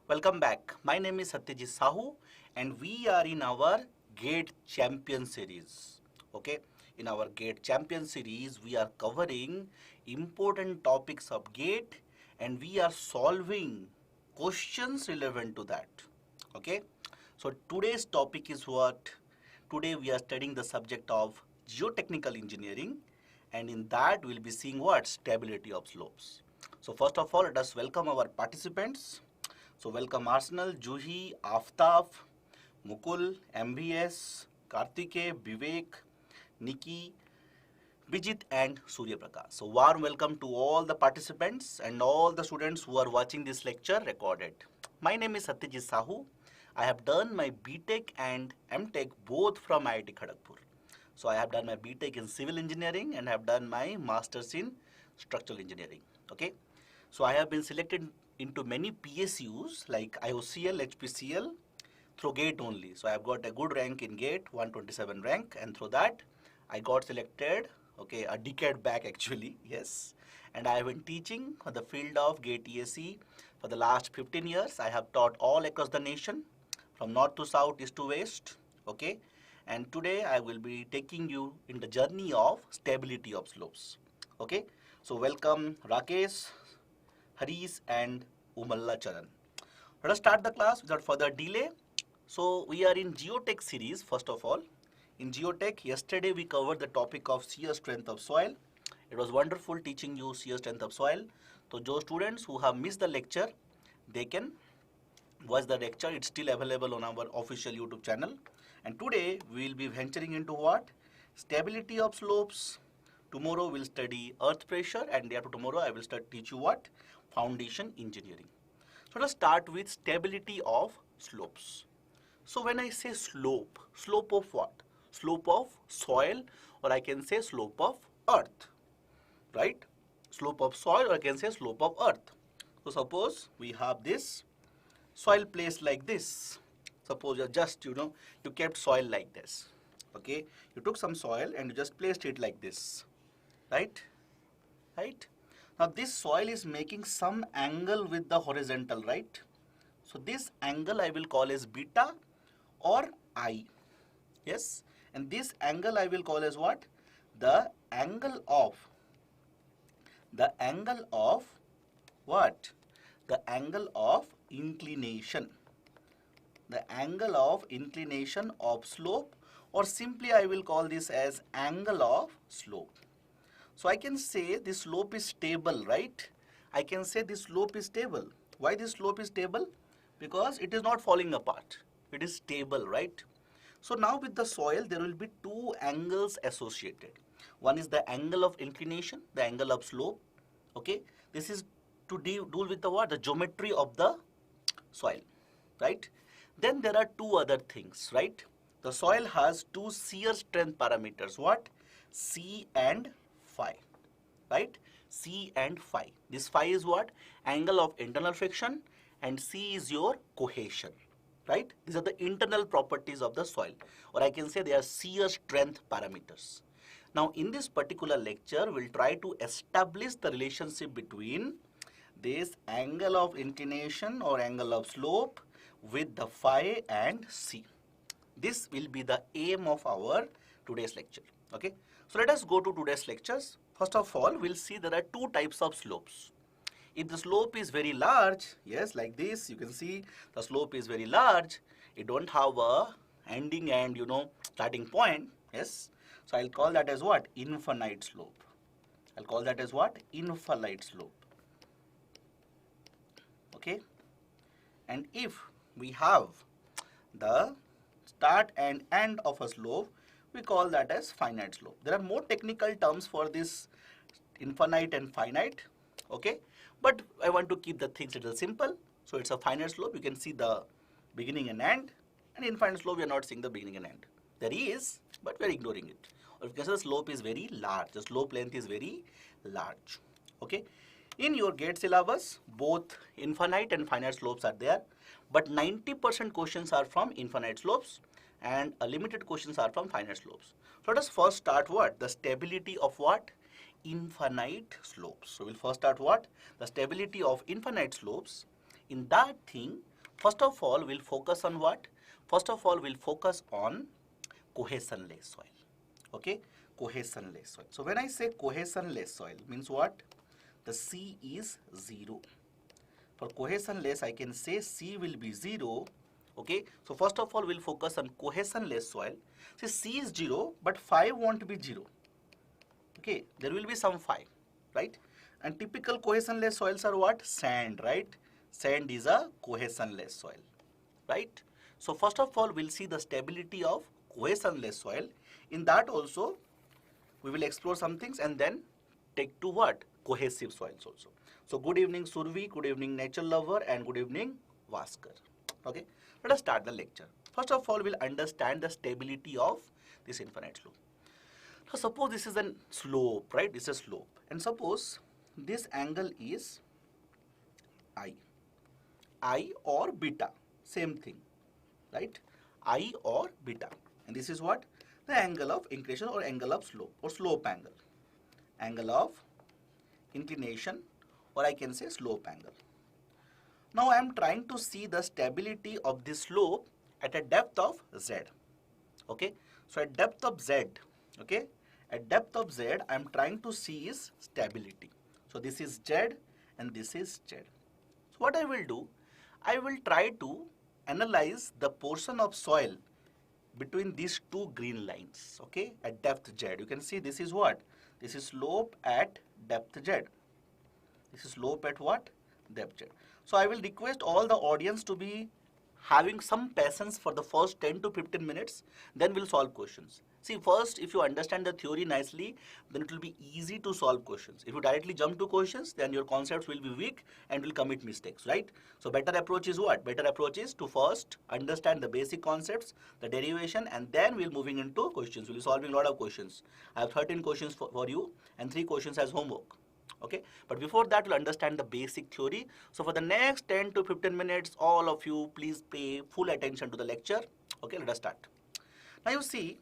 Welcome back. My name is Satyajeet Sahu and we are in our GATE Champion series. Okay, in our GATE Champion series, we are covering important topics of GATE and we are solving questions relevant to that. Okay, so today's topic is what? Today we are studying the subject of geotechnical engineering, and in that we'll be seeing what? Stability of slopes. So first of all, let us welcome our participants. So welcome Arsenal, Juhi, Aftaf, Mukul, MVS, Kartike, Vivek, Nikki, Bijit and Surya Prakash. So warm welcome to all the participants and all the students who are watching this lecture recorded. My name is Satyajeet Sahu. I have done my BTech and MTech both from IIT Kharagpur. So I have done my BTech in civil engineering and have done my masters in structural engineering. Okay. So I have been selected into many PSUs like IOCL, HPCL through GATE only. So I have got a good rank in GATE, 127 rank, and through that I got selected, okay, a decade back actually, yes. And I have been teaching for the field of GATE ESE for the last 15 years. I have taught all across the nation from north to south, east to west, okay. And today I will be taking you in the journey of stability of slopes, okay. So welcome Rakesh, Harish and Umalla Charan. Let us start the class without further delay. So we are in Geotech series first of all. In Geotech, yesterday we covered the topic of shear strength of soil. It was wonderful teaching you shear strength of soil. So those students who have missed the lecture, they can watch the lecture. It's still available on our official YouTube channel. And today we will be venturing into what? Stability of slopes. Tomorrow we'll study earth pressure, and day after tomorrow I will teach you what? Foundation engineering. So let's start with stability of slopes. So when I say slope, slope of what? Slope of soil, or I can say slope of earth, right? Slope of soil, or I can say slope of earth. So suppose we have this soil placed like this. Suppose you're just, you kept soil like this, okay? You took some soil and you just placed it like this, right? Right? Now this soil is making some angle with the horizontal, right? So this angle I will call as beta or I, yes? And this angle I will call as what? The angle of what? The angle of inclination. The angle of inclination of slope, or simply I will call this as angle of slope. So I can say this slope is stable, right? I can say this slope is stable. Why this slope is stable? Because it is not falling apart. It is stable, right? So now with the soil, there will be two angles associated. One is the angle of inclination, the angle of slope, okay? This is to deal with the what? The geometry of the soil, right? Then there are two other things, right? The soil has two shear strength parameters. What? C and phi, right? C and phi. This phi is what? Angle of internal friction, and C is your cohesion, right? These are the internal properties of the soil, or I can say they are shear strength parameters. Now in this particular lecture, we'll try to establish the relationship between this angle of inclination or angle of slope with the phi and C. This will be the aim of our today's lecture, okay? So let us go to today's lectures. First of all, we'll see there are two types of slopes. If the slope is very large, yes, like this, you can see the slope is very large. It don't have a ending and, starting point, yes. So I'll call that as what? Infinite slope. I'll call that as what? Infinite slope, okay? And if we have the start and end of a slope, we call that as finite slope. There are more technical terms for this infinite and finite, okay? But I want to keep the things a little simple. So it's a finite slope. You can see the beginning and end. And infinite slope, we are not seeing the beginning and end. There is, but we are ignoring it. Or because the slope is very large, the slope length is very large, okay? In your GATE syllabus, both infinite and finite slopes are there, but 90% questions are from infinite slopes and a limited questions are from finite slopes. So let us first start what? The stability of what? Infinite slopes. So we'll first start what? The stability of infinite slopes. In that thing, first of all, we'll focus on what? First of all, we'll focus on cohesionless soil. Okay, cohesionless soil. So when I say cohesionless soil, means what? The C is 0. For cohesionless, I can say C will be 0. Okay, so first of all, we'll focus on cohesionless soil. See, C is 0, but 5 won't be 0. Okay, there will be some 5, right? And typical cohesionless soils are what? Sand, right? Sand is a cohesionless soil, right? So first of all, we'll see the stability of cohesionless soil. In that also, we will explore some things and then take to what? Cohesive soils also. So good evening Survi, good evening nature lover, and good evening Vaskar. Okay, let us start the lecture. First of all, we'll understand the stability of this infinite slope. So suppose this is a slope, right? This is a slope, and suppose this angle is I or beta, same thing, right? I or beta, and this is what? The angle of inclination or angle of slope or slope angle. Angle of inclination, or I can say slope angle. Now I am trying to see the stability of this slope at a depth of Z. Okay, so at depth of Z, okay, at depth of Z, I am trying to see is stability. So this is Z and this is Z. So what I will do, I will try to analyze the portion of soil between these two green lines, okay, at depth Z. You can see this is what? This is slope at depth Z. This is slope at what? Depth Z. So I will request all the audience to be having some patience for the first 10 to 15 minutes, then we'll solve questions. See, first, if you understand the theory nicely, then it will be easy to solve questions. If you directly jump to questions, then your concepts will be weak and will commit mistakes, right? So better approach is what? Better approach is to first understand the basic concepts, the derivation, and then we'll moving into questions. We'll be solving a lot of questions. I have 13 questions for you and 3 questions as homework. Okay, but before that, we'll understand the basic theory. So for the next 10 to 15 minutes, all of you please pay full attention to the lecture. Okay, let us start. Now you see,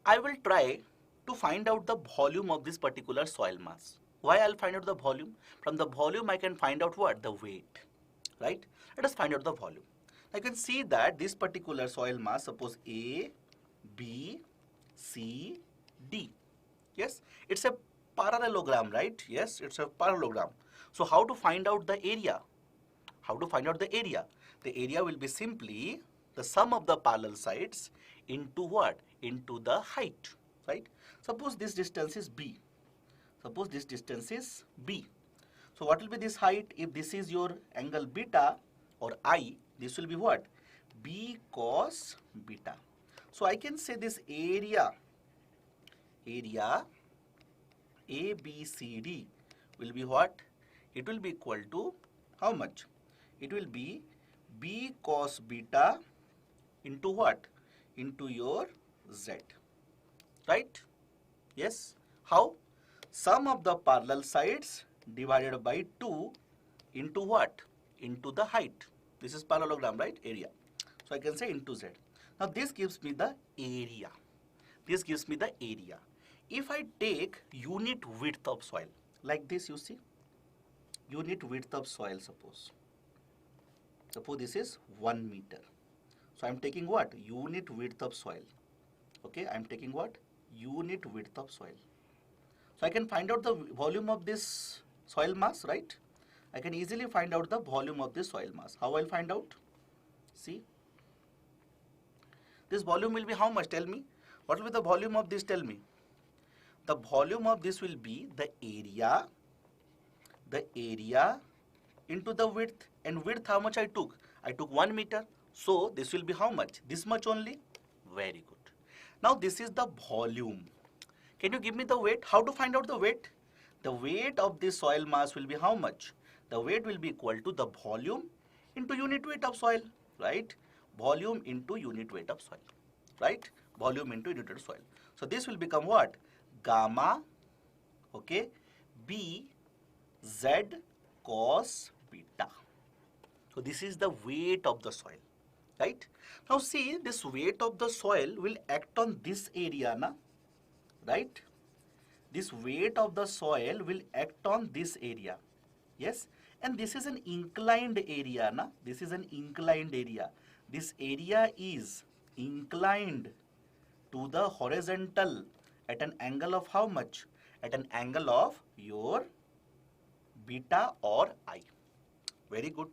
I will try to find out the volume of this particular soil mass. Why I'll find out the volume? From the volume I can find out what? The weight, right? Let us find out the volume. I can see that this particular soil mass, suppose A, B, C, D. Yes, it's a parallelogram, right? Yes, it's a parallelogram. So how to find out the area? How to find out the area? The area will be simply the sum of the parallel sides into what? Into the height, right? Suppose this distance is B. Suppose this distance is B. So what will be this height? If this is your angle beta or I, this will be what? B cos beta. So I can say this area ABCD will be what? It will be equal to how much? It will be B cos beta into what? Into your Z, right? Yes. How? Sum of the parallel sides divided by 2 into what? Into the height. This is parallelogram, right? Area. So I can say into Z. Now this gives me the area. This gives me the area. If I take unit width of soil, like this, you see, unit width of soil, suppose this is 1 meter. So I'm taking what? Unit width of soil. Okay, I'm taking what? Unit width of soil. So I can find out the volume of this soil mass, right? I can easily find out the volume of this soil mass. How I'll find out? See, this volume will be how much? Tell me. What will be the volume of this? Tell me. The volume of this will be the area into the width, and width how much I took? I took 1 meter. So this will be how much? This much only? Very good. Now this is the volume. Can you give me the weight? How to find out the weight? The weight of this soil mass will be how much? The weight will be equal to the volume into unit weight of soil, right? Volume into unit weight of soil, right? Volume into unit weight of soil. So this will become what? Gamma, okay, B Z cos beta. So this is the weight of the soil, right? Now see, this weight of the soil will act on this area, na? Right? This weight of the soil will act on this area, yes, And this is an inclined area, na? This is an inclined area. This area is inclined to the horizontal at an angle of how much? At an angle of your beta or I. Very good.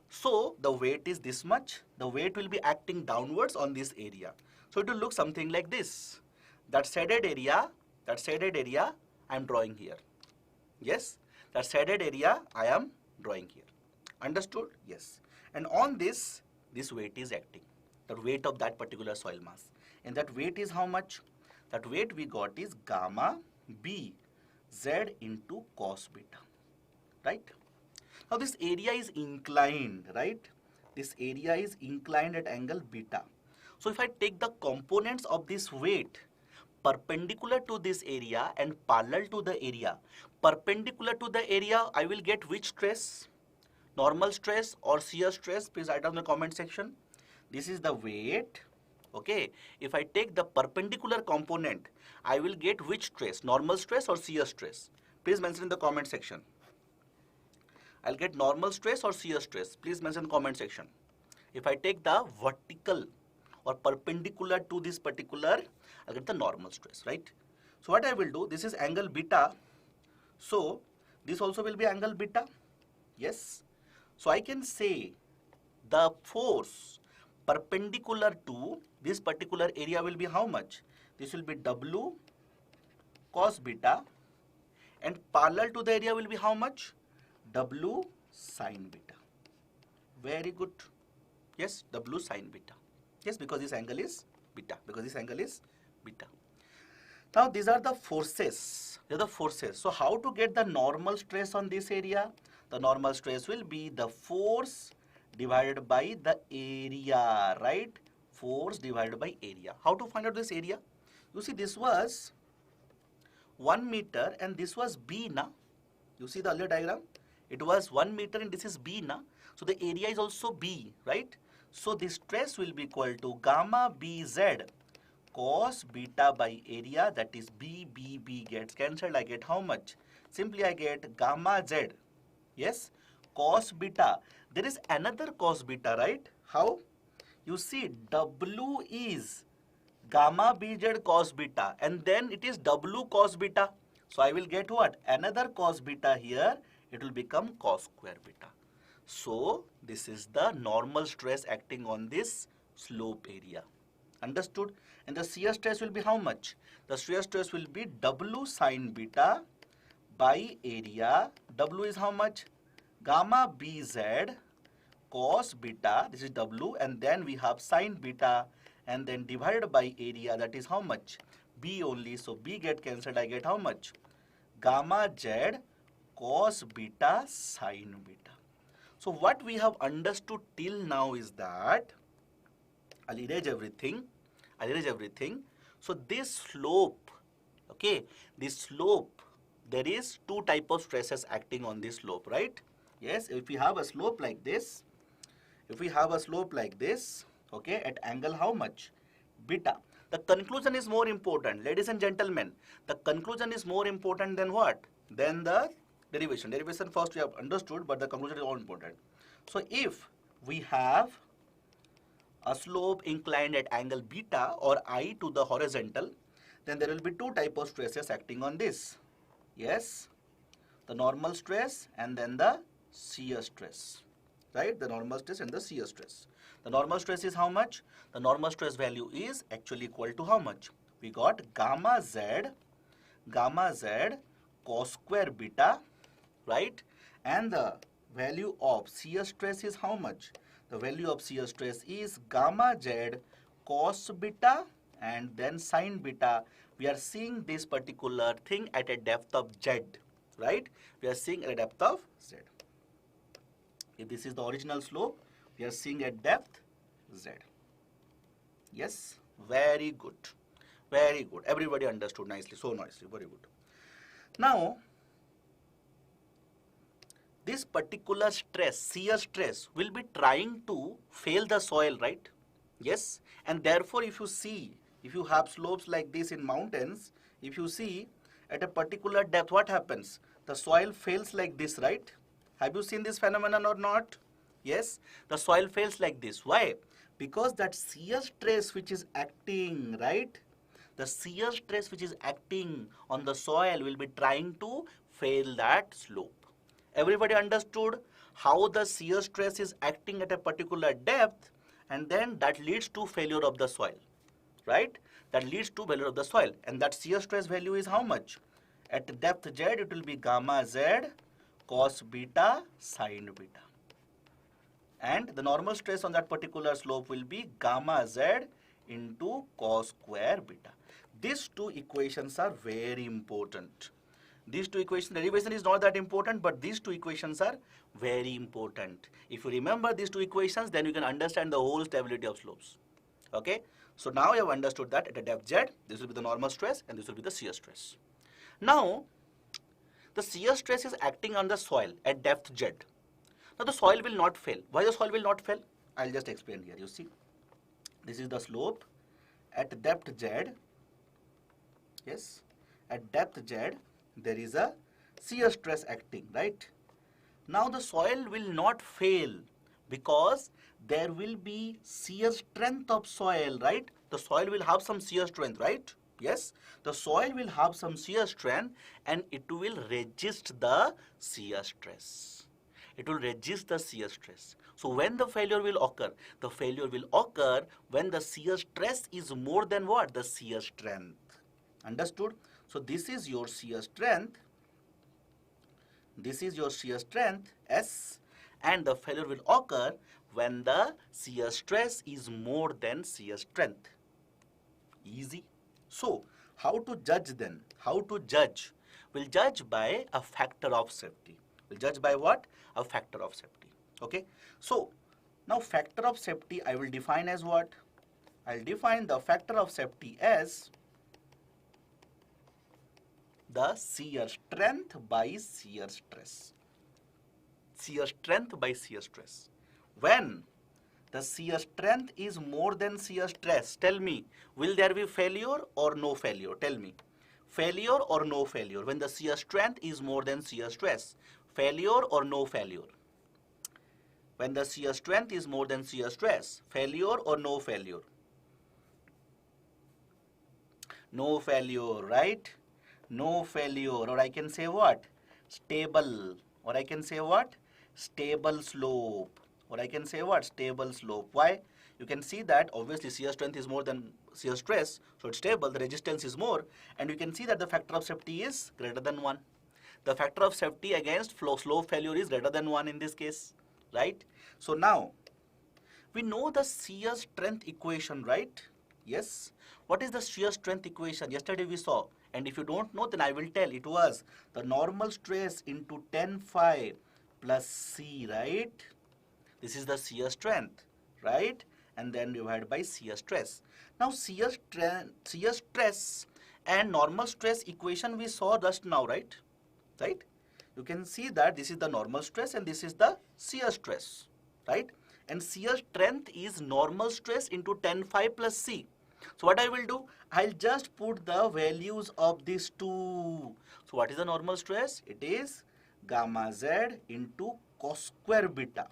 So the weight is this much. The weight will be acting downwards on this area. So it will look something like this. That shaded area I am drawing here. Yes, that shaded area I am drawing here. Understood? Yes. And on this weight is acting. The weight of that particular soil mass. And that weight is how much? That weight we got is gamma B Z into cos beta. Right? Now this area is inclined, right? This area is inclined at angle beta. So if I take the components of this weight perpendicular to this area and parallel to the area, perpendicular to the area, I will get which stress? Normal stress or shear stress? Please write down in the comment section. This is the weight. Okay. If I take the perpendicular component, I will get which stress? Normal stress or shear stress? Please mention in the comment section. I'll get normal stress or shear stress. Please mention in the comment section. If I take the vertical or perpendicular to this particular, I'll get the normal stress, right? So what I will do, this is angle beta. So this also will be angle beta. Yes. So I can say the force perpendicular to this particular area will be how much? This will be W cos beta, and parallel to the area will be how much? W sin beta. Very good. Yes, W sin beta. Yes, because this angle is beta. Now these are the forces. They are the forces. So how to get the normal stress on this area? The normal stress will be the force divided by the area, right? Force divided by area. How to find out this area? You see, this was 1 meter and this was B, na? You see the earlier diagram? It was 1 meter and this is B, na? So the area is also B, right? So the stress will be equal to gamma BZ cos beta by area, that is B gets cancelled. I get how much? Simply I get gamma Z. Yes, cos beta. There is another cos beta, right? How? You see, W is gamma BZ cos beta and then it is W cos beta. So I will get what? Another cos beta here. It will become cos square beta. So this is the normal stress acting on this slope area. Understood? And the shear stress will be how much? The shear stress will be W sin beta by area. W is how much? Gamma BZ cos beta. This is W, and then we have sin beta, and then divided by area. That is how much? B only. So B get cancelled. I get how much? Gamma Z cos beta sin beta. So what we have understood till now is that, I'll erase everything. So this slope, okay, this slope, there is two type of stresses acting on this slope, right? Yes, if we have a slope like this, okay, at angle how much? Beta. The conclusion is more important, ladies and gentlemen. The conclusion is more important than what? Than the derivation. Derivation first we have understood, but the conclusion is all important. So if we have a slope inclined at angle beta or I to the horizontal, then there will be two type of stresses acting on this. Yes, the normal stress and then the shear stress, right? The normal stress and the shear stress. The normal stress is how much? The normal stress value is actually equal to how much? We got gamma Z cos square beta, right? And the value of shear stress is how much? The value of shear stress is gamma Z cos beta and then sin beta. We are seeing this particular thing at a depth of Z, right? We are seeing at a depth of Z. If this is the original slope, we are seeing at depth Z. Yes, very good. Very good. Everybody understood nicely, so nicely, very good. Now, this particular stress, shear stress, will be trying to fail the soil, right? Yes, and therefore if you see, if you have slopes like this in mountains, if you see at a particular depth, what happens? The soil fails like this, right? Have you seen this phenomenon or not? Yes, the soil fails like this. Why? Because that shear stress which is acting, right? The shear stress which is acting on the soil will be trying to fail that slope. Everybody understood how the shear stress is acting at a particular depth, and then that leads to failure of the soil, right? That leads to failure of the soil, and that shear stress value is how much? At depth Z, it will be gamma Z cos beta sin beta. And the normal stress on that particular slope will be gamma Z into cos square beta. These two equations are very important. These two equations, derivation is not that important, but these two equations are very important. If you remember these two equations, then you can understand the whole stability of slopes. Okay? So now you have understood that at a depth Z, this will be the normal stress and this will be the shear stress. Now, the shear stress is acting on the soil at depth Z. Now the soil will not fail. Why the soil will not fail? I'll just explain here. You see, this is the slope at depth Z. Yes, at depth Z, there is a shear stress acting, right? Now the soil will not fail because there will be shear strength of soil, right? The soil will have some shear strength, right? Yes, the soil will have some shear strength and it will resist the shear stress. It will resist the shear stress. So when the failure will occur? The failure will occur when the shear stress is more than what? The shear strength. Understood? So this is your shear strength. This is your shear strength S, and the failure will occur when the shear stress is more than shear strength. Easy. So how to judge then? How to judge? We'll judge by a factor of safety. We'll judge by what? A factor of safety. Okay. So now factor of safety I will define as what? I'll define the factor of safety as the shear strength by shear stress. Shear strength by shear stress. When the shear strength is more than shear stress, tell me, will there be failure or no failure? Tell me. Failure or no failure? When the shear strength is more than shear stress, failure or no failure? When the shear strength is more than shear stress, failure or no failure? No failure, right? No failure, or I can say what? Stable, or I can say what? Stable slope, or I can say what? Stable slope. Why? You can see that obviously shear strength is more than shear stress, so it's stable, the resistance is more, and you can see that the factor of safety is greater than 1. The factor of safety against slope failure is greater than 1 in this case, right? So now, we know the shear strength equation, right? Yes. What is the shear strength equation? Yesterday we saw. And if you don't know, then I will tell. It was the normal stress into 10 phi plus C, right? This is the shear strength, right? And then divided by shear stress. Now shear stress and normal stress equation we saw just now, right? Right? You can see that this is the normal stress and this is the shear stress, right? And shear strength is normal stress into 10 phi plus C. So what I will do, I'll just put the values of these two. So what is the normal stress? It is gamma Z into cos square beta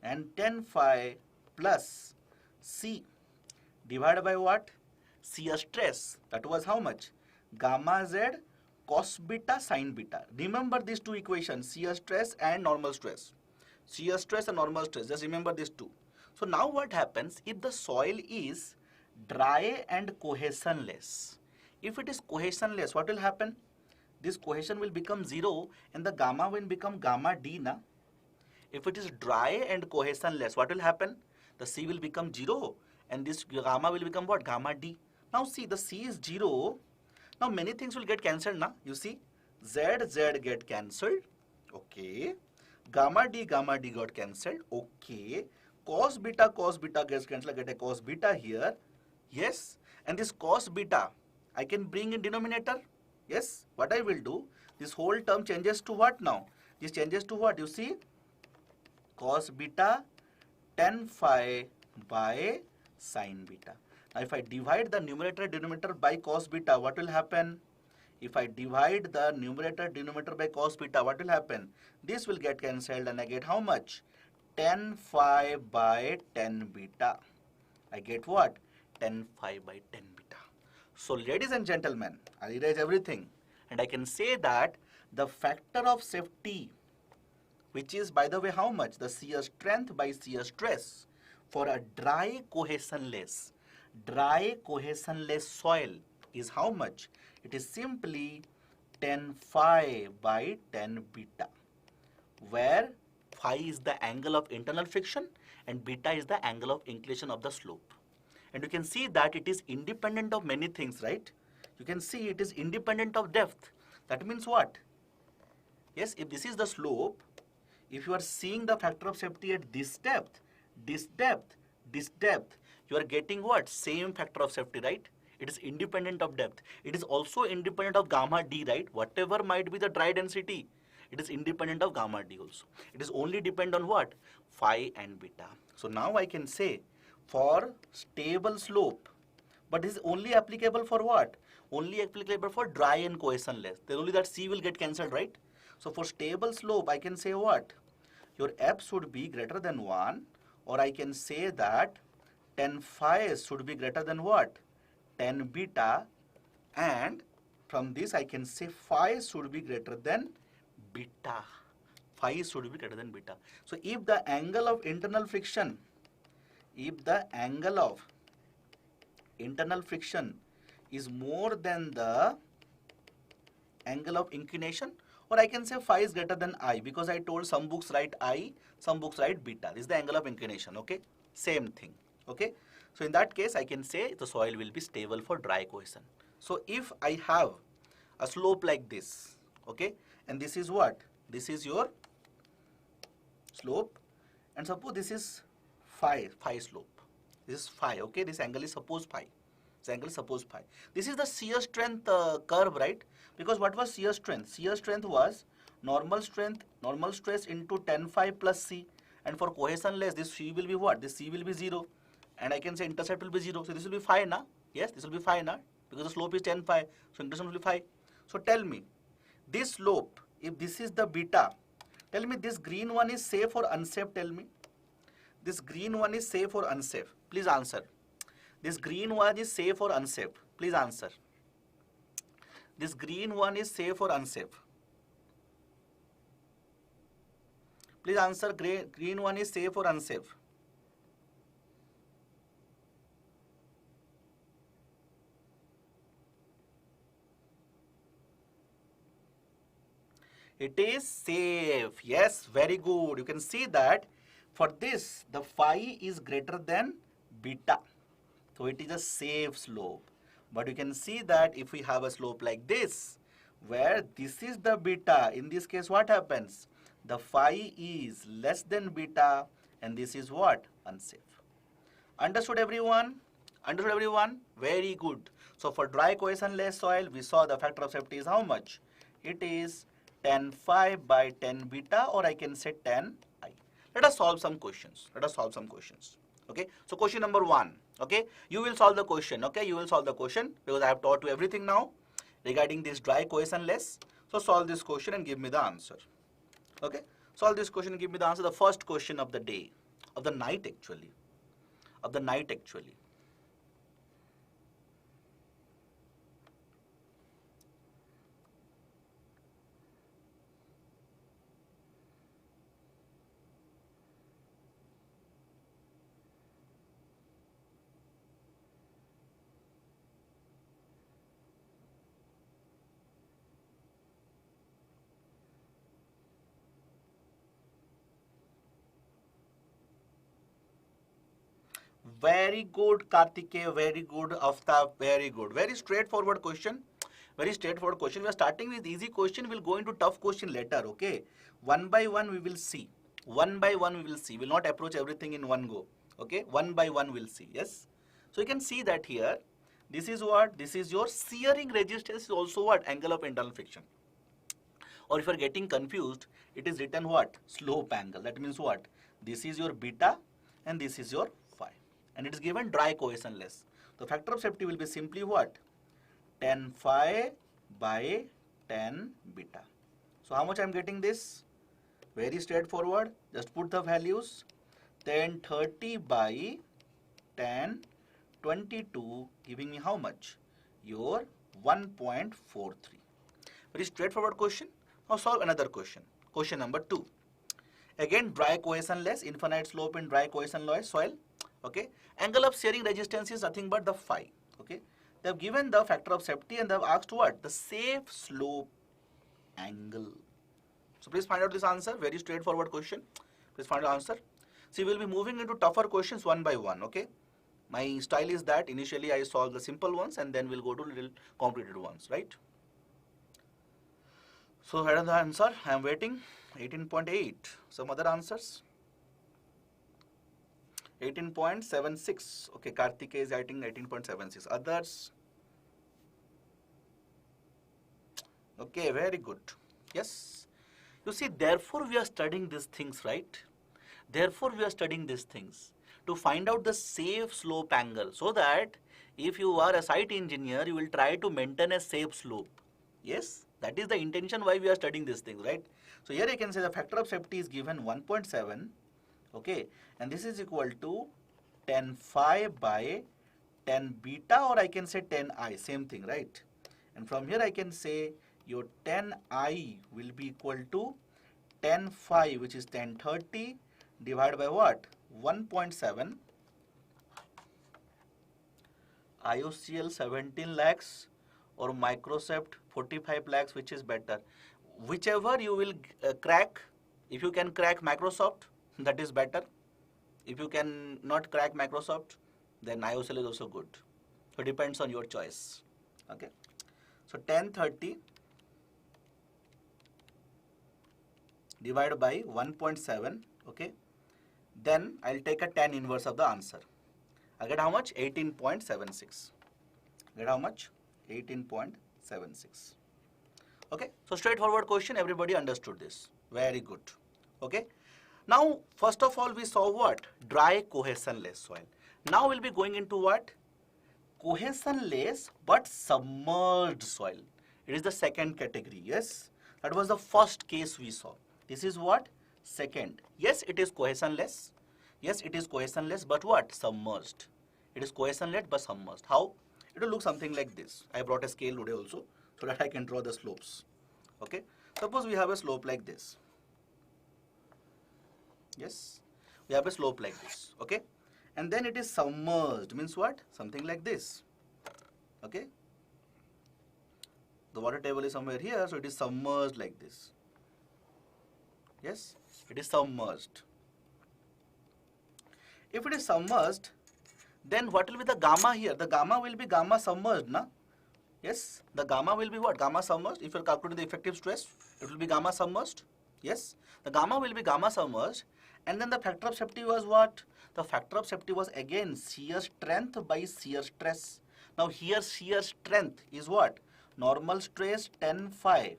and 10 phi plus C divided by what? Shear stress. That was how much? Gamma Z cos beta sin beta. Remember these two equations, shear stress and normal stress. Shear stress and normal stress. Just remember these two. So now what happens if the soil is dry and cohesionless? If it is cohesionless, what will happen? This cohesion will become 0 and the gamma will become gamma D, na? If it is dry and cohesionless, what will happen? The C will become 0 and this gamma will become what? Gamma D. Now see, the C is 0. Now many things will get cancelled, na? You see, Z get cancelled. Okay. Gamma D got cancelled. Okay. Cos beta gets cancelled. Get a cos beta here. Yes. And this cos beta, I can bring in denominator. Yes. What I will do, this whole term changes to what now? This changes to what? You see, cos beta 10 phi by sin beta. Now if I divide the numerator denominator by cos beta, what will happen? if I divide the numerator denominator by cos beta, what will happen? This will get cancelled and I get how much? 10 phi by 10 beta. I get what? 10 phi by 10 beta. So ladies and gentlemen, I'll erase everything and I can say that the factor of safety, which is by the way how much? The shear strength by shear stress for a dry cohesionless soil is how much? It is simply 10 phi by 10 beta, where phi is the angle of internal friction and beta is the angle of inclination of the slope. And you can see that it is independent of many things, right? You can see it is independent of depth. That means what? Yes, if this is the slope, if you are seeing the factor of safety at this depth, this depth, this depth, you are getting what? Same factor of safety, right? It is independent of depth. It is also independent of gamma d, right? Whatever might be the dry density, it is independent of gamma d also. It is only depend on what? Phi and beta. So now I can say for stable slope, but this is only applicable for what? Only applicable for dry and cohesionless. Then only that C will get cancelled, right? So for stable slope, I can say what? Your F should be greater than 1, or I can say that 10 phi should be greater than what? 10 beta, and from this I can say phi should be greater than beta. Phi should be greater than beta. So if the angle of internal friction, is more than the angle of inclination, or I can say phi is greater than I, because I told some books write I, some books write beta. This is the angle of inclination, okay? Same thing, okay? So in that case, I can say the soil will be stable for dry cohesion. So if I have a slope like this, okay, and this is what? This is your slope, and suppose this is phi slope. This is phi, okay? This angle is suppose phi. This angle is suppose phi. This is the shear strength curve, right? Because what was shear strength? Shear strength was normal stress into 10 phi plus C. And for cohesionless, this C will be what? This C will be 0. And I can say intercept will be 0. So this will be phi, na? Yes, this will be phi, na? Because the slope is 10 phi. So intercept will be phi. So tell me, this slope, if this is the beta, tell me this green one is safe or unsafe, tell me. This green one is safe or unsafe? Please answer. This green one is safe or unsafe? Please answer. This green one is safe or unsafe? Please answer. Green one is safe or unsafe? It is safe. Yes, very good. You can see that for this, the phi is greater than beta. So it is a safe slope. But you can see that if we have a slope like this, where this is the beta, in this case what happens? The phi is less than beta, and this is what? Unsafe. Understood everyone? Understood everyone? Very good. So for dry cohesionless soil, we saw the factor of safety is how much? It is 10 phi by 10 beta, or I can say 10 I. Let us solve some questions. Okay, so question number 1. Okay, you will solve the question. Okay, you will solve the question because I have taught you everything now regarding this dry cohesionless. So solve this question and give me the answer. Okay, solve this question and give me the answer. The first question of the day, of the night actually. Very good, Kartikeya, very good, Aftab, very good. Very straightforward question. We are starting with easy question. We'll go into tough question later, okay? One by one we will see. We'll not approach everything in one go, okay? One by one we'll see, yes? So you can see that here, this is what? This is your shearing resistance is also what? Angle of internal friction. Or if you are getting confused, it is written what? Slope angle. That means what? This is your beta and this is your phi. And it is given dry cohesionless. The factor of safety will be simply what? 10 phi by 10 beta. So how much I am getting this? Very straightforward. Just put the values. Then 30 by 10, 22, giving me how much? Your 1.43. Very straightforward question. Now solve another question. Question number 2. Again, dry cohesionless, infinite slope in dry cohesionless soil. Okay. Angle of shearing resistance is nothing but the phi. Okay. They have given the factor of safety and they have asked what? The safe slope angle. So please find out this answer. Very straightforward question. Please find the answer. See, we will be moving into tougher questions one by one. Okay. My style is that initially I solve the simple ones and then we'll go to little complicated ones, right? So here is the answer. I am waiting. 18.8. Some other answers. 18.76. Okay, Karthike is writing 18.76. Others. Okay, very good. Yes. You see, therefore we are studying these things, right? Therefore we are studying these things to find out the safe slope angle, so that if you are a site engineer, you will try to maintain a safe slope. Yes, that is the intention why we are studying these things, right? So here you can say the factor of safety is given 1.7, okay, and this is equal to 10 phi by 10 beta, or I can say 10 I, same thing, right? And from here I can say your 10 I will be equal to 10 phi, which is 1030, divided by what? 1.7. IOCL 17 lakhs or Microsoft 45 lakhs, which is better? Whichever you will crack. If you can crack Microsoft, that is better. If you can not crack Microsoft, then IOCL is also good. So it depends on your choice. Okay. So 1030 divided by 1.7. Okay. Then I'll take a tan inverse of the answer. I get how much? 18.76. Get how much? 18.76. Okay. So straightforward question. Everybody understood this. Very good. Okay. Now, first of all, we saw what? Dry cohesionless soil. Now we'll be going into what? Cohesionless but submerged soil. It is the second category. Yes. That was the first case we saw. This is what? Second. Yes, it is cohesionless. Yes, it is cohesionless, but what? Submerged. It is cohesionless but submerged. How? It will look something like this. I brought a scale today also so that I can draw the slopes. Okay. Suppose we have a slope like this. Yes. We have a slope like this. Okay. And then it is submerged. Means what? Something like this. Okay. The water table is somewhere here, so it is submerged like this. Yes. It is submerged. If it is submerged, then what will be the gamma here? The gamma will be gamma submerged, na? Yes, the gamma will be what? Gamma submerged. If you are calculating the effective stress, it will be gamma submerged. Yes, the gamma will be gamma submerged. And then the factor of safety was what? The factor of safety was again shear strength by shear stress. Now here shear strength is what? Normal stress 10 phi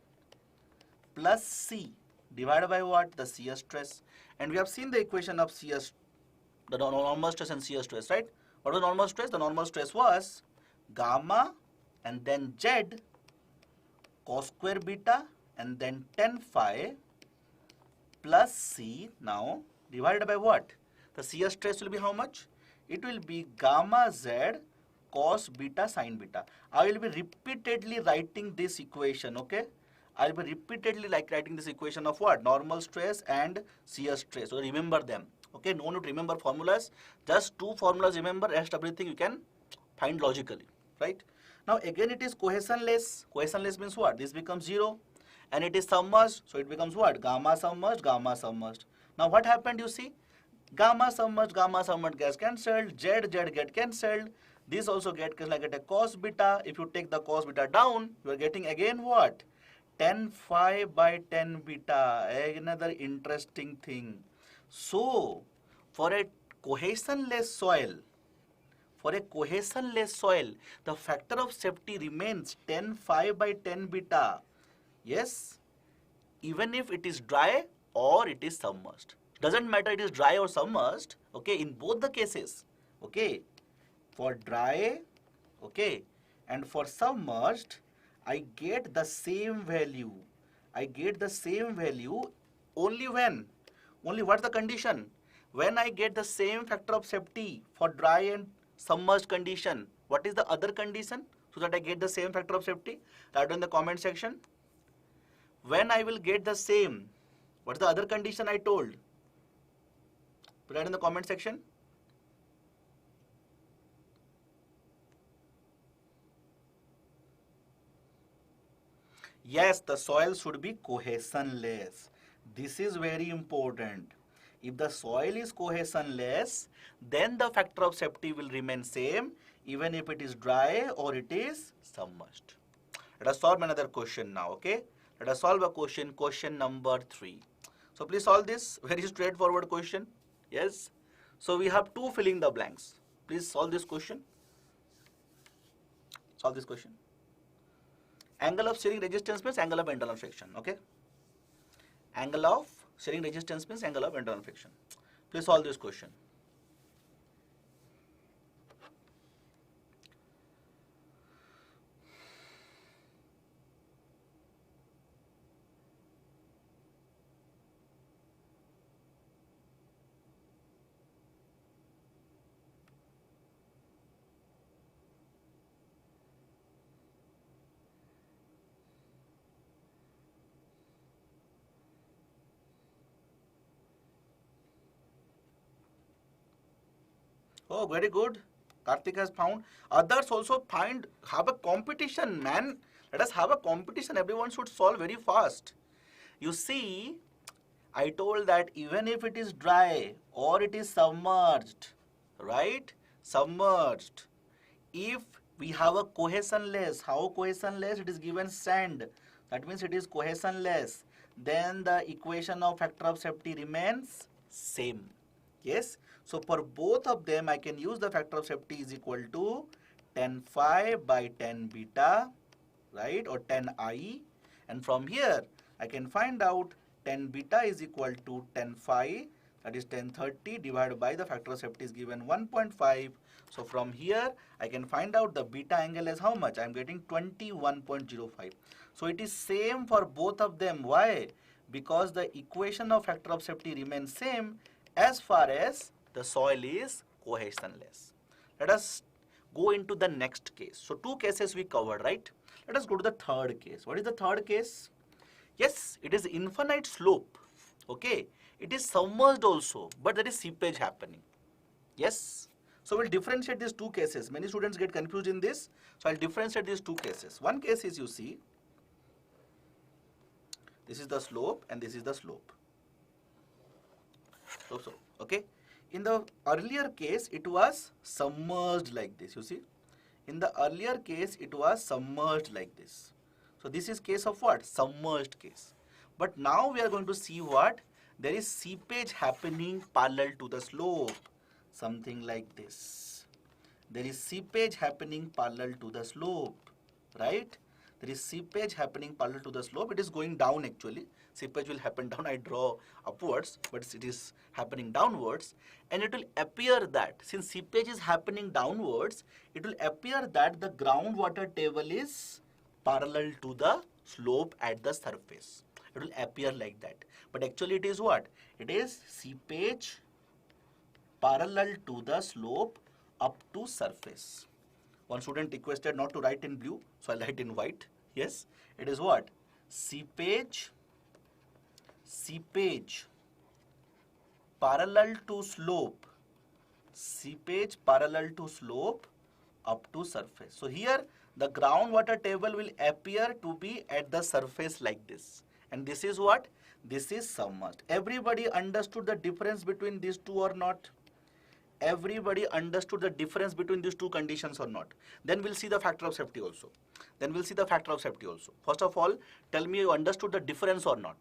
plus C divided by what? The shear stress. And we have seen the equation of shear, the normal stress and shear stress, right? What was normal stress? The normal stress was gamma and then Z cos square beta and then 10 phi plus C now divided by what? The shear stress will be how much? It will be gamma Z cos beta sin beta. I will be repeatedly writing this equation, okay? I will be repeatedly writing this equation of what? Normal stress and shear stress. So remember them. Okay, no need to remember formulas. Just two formulas remember, rest everything you can find logically, right? Now again it is cohesionless. Cohesionless means what? This becomes 0. And it is submerged, so it becomes what? Gamma submerged, gamma submerged. Now what happened, you see? Gamma submerged gets cancelled, Z get cancelled. This also get a cos beta. If you take the cos beta down, you are getting again what? 10 phi by 10 beta. Another interesting thing. So, for a cohesionless soil, the factor of safety remains 10 phi by 10 beta. Yes, even if it is dry or it is submerged. Doesn't matter it is dry or submerged, okay, in both the cases, okay. For dry, okay, and for submerged, I get the same value. I get the same value only when? Only what's the condition? When I get the same factor of safety for dry and submerged condition. What is the other condition so that I get the same factor of safety? Write in the comment section. When I will get the same, what's the other condition I told? Write in the comment section. Yes, the soil should be cohesionless. This is very important. If the soil is cohesionless, then the factor of safety will remain same even if it is dry or it is submerged. Let us solve another question now, okay? Let us solve a question number 3. So please solve this very straightforward question. Yes. So we have 2 filling the blanks. Please solve this question. Solve this question. Angle of shearing resistance means angle of internal friction, okay? Angle of shearing resistance means angle of internal friction. Please solve this question. Oh, very good. Karthik has found. Others also have a competition, man. Let us have a competition. Everyone should solve very fast. You see, I told that even if it is dry or it is submerged, right? Submerged. If we have a cohesionless, how cohesionless? It is given sand. That means it is cohesionless. Then the equation of factor of safety remains same. Yes. So for both of them, I can use the factor of safety is equal to 10 phi by 10 beta, right? Or 10 I. And from here, I can find out 10 beta is equal to 10 phi, that is 1030 divided by the factor of safety is given 1.5. So from here, I can find out the beta angle as how much? I am getting 21.05. So it is same for both of them. Why? Because the equation of factor of safety remains same as far as the soil is cohesionless. Let us go into the next case. So 2 cases we covered, right? Let us go to the third case. What is the third case? Yes, it is infinite slope. Okay, it is submerged also, but there is seepage happening. Yes. So we'll differentiate these 2 cases. Many students get confused in this. So I'll differentiate these 2 cases. One case is, you see, this is the slope and this is the slope. So, okay. In the earlier case, it was submerged like this, you see. In the earlier case, it was submerged like this. So this is case of what? Submerged case. But now we are going to see what? There is seepage happening parallel to the slope. Something like this. There is seepage happening parallel to the slope, right? There is seepage happening parallel to the slope. It is going down actually. Seepage will happen down. I draw upwards, but it is happening downwards. And it will appear that since seepage is happening downwards, it will appear that the groundwater table is parallel to the slope at the surface. It will appear like that. But actually it is what? It is seepage parallel to the slope up to surface. One student requested not to write in blue, so I'll write in white. Yes, it is what? Seepage parallel to slope. Seepage parallel to slope up to surface. So here the groundwater table will appear to be at the surface like this. And this is what? This is submerged. Everybody understood the difference between these two or not? Everybody understood the difference between these 2 conditions or not? Then we'll see the factor of safety also. First of all, tell me you understood the difference or not?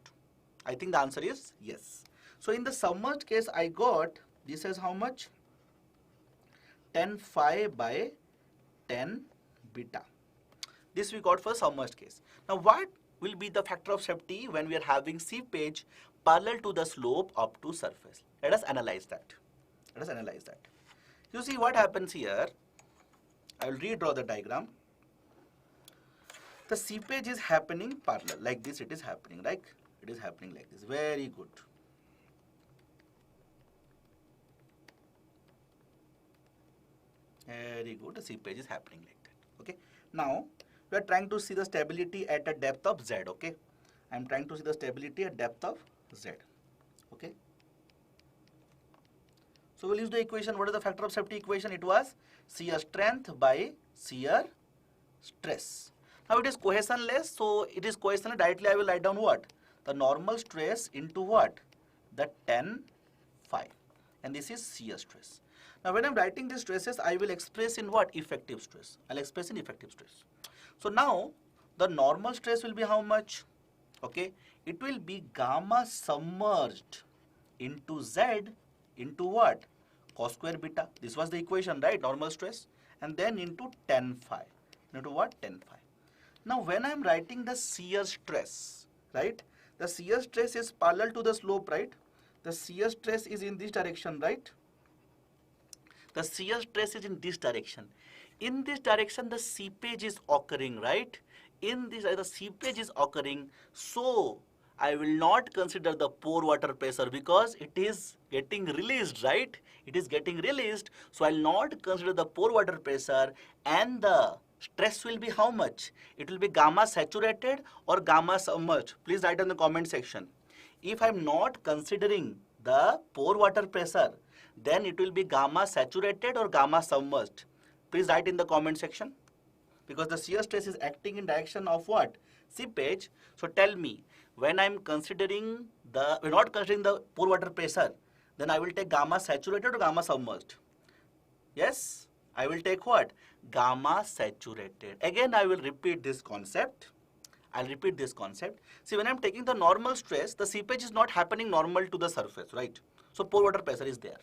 I think the answer is yes. So in the submerged case, I got this as how much? 10 phi by 10 beta. This we got for submerged case. Now what will be the factor of safety when we are having seepage parallel to the slope up to surface? Let us analyze that. You see what happens here. I will redraw the diagram. the seepage is happening parallel, like this it is happening, right? It is happening like this. Very good. Very good. The seepage is happening like that. Okay. Now we are trying to see the stability at a depth of Z. Okay. I am trying to see the stability at depth of Z. Okay. So we'll use the equation. What is the factor of safety equation? It was shear strength by shear stress. Now it is cohesionless. So it is cohesionless. Directly I will write down what? The normal stress into what? The 10 phi. And this is shear stress. Now when I am writing these stresses, I will express in what? Effective stress. I will express in effective stress. So now the normal stress will be how much? Okay. It will be gamma submerged into Z into what? Cos square beta. This was the equation, right? Normal stress. And then into 10 phi. Into what? 10 phi. Now when I am writing the shear stress, right? The shear stress is parallel to the slope, right? The shear stress is in this direction, right? The shear stress is in this direction. In this direction, the seepage is occurring, right? In this, the seepage is occurring. So, I will not consider the pore water pressure because it is getting released, right? It is getting released. So, I will not consider the pore water pressure, and the stress will be how much? It will be gamma saturated or gamma submerged. Please write in the comment section. If I am not considering the pore water pressure, then it will be gamma saturated or gamma submerged. Please write in the comment section, because the shear stress is acting in direction of what? Seepage. So tell me, when I am considering the, we're not considering the pore water pressure, then I will take gamma saturated or gamma submerged? Yes, I will take what? Gamma saturated. Again, I will repeat this concept. I'll repeat this concept. See, when I'm taking the normal stress, the seepage is not happening normal to the surface, right? So pore water pressure is there,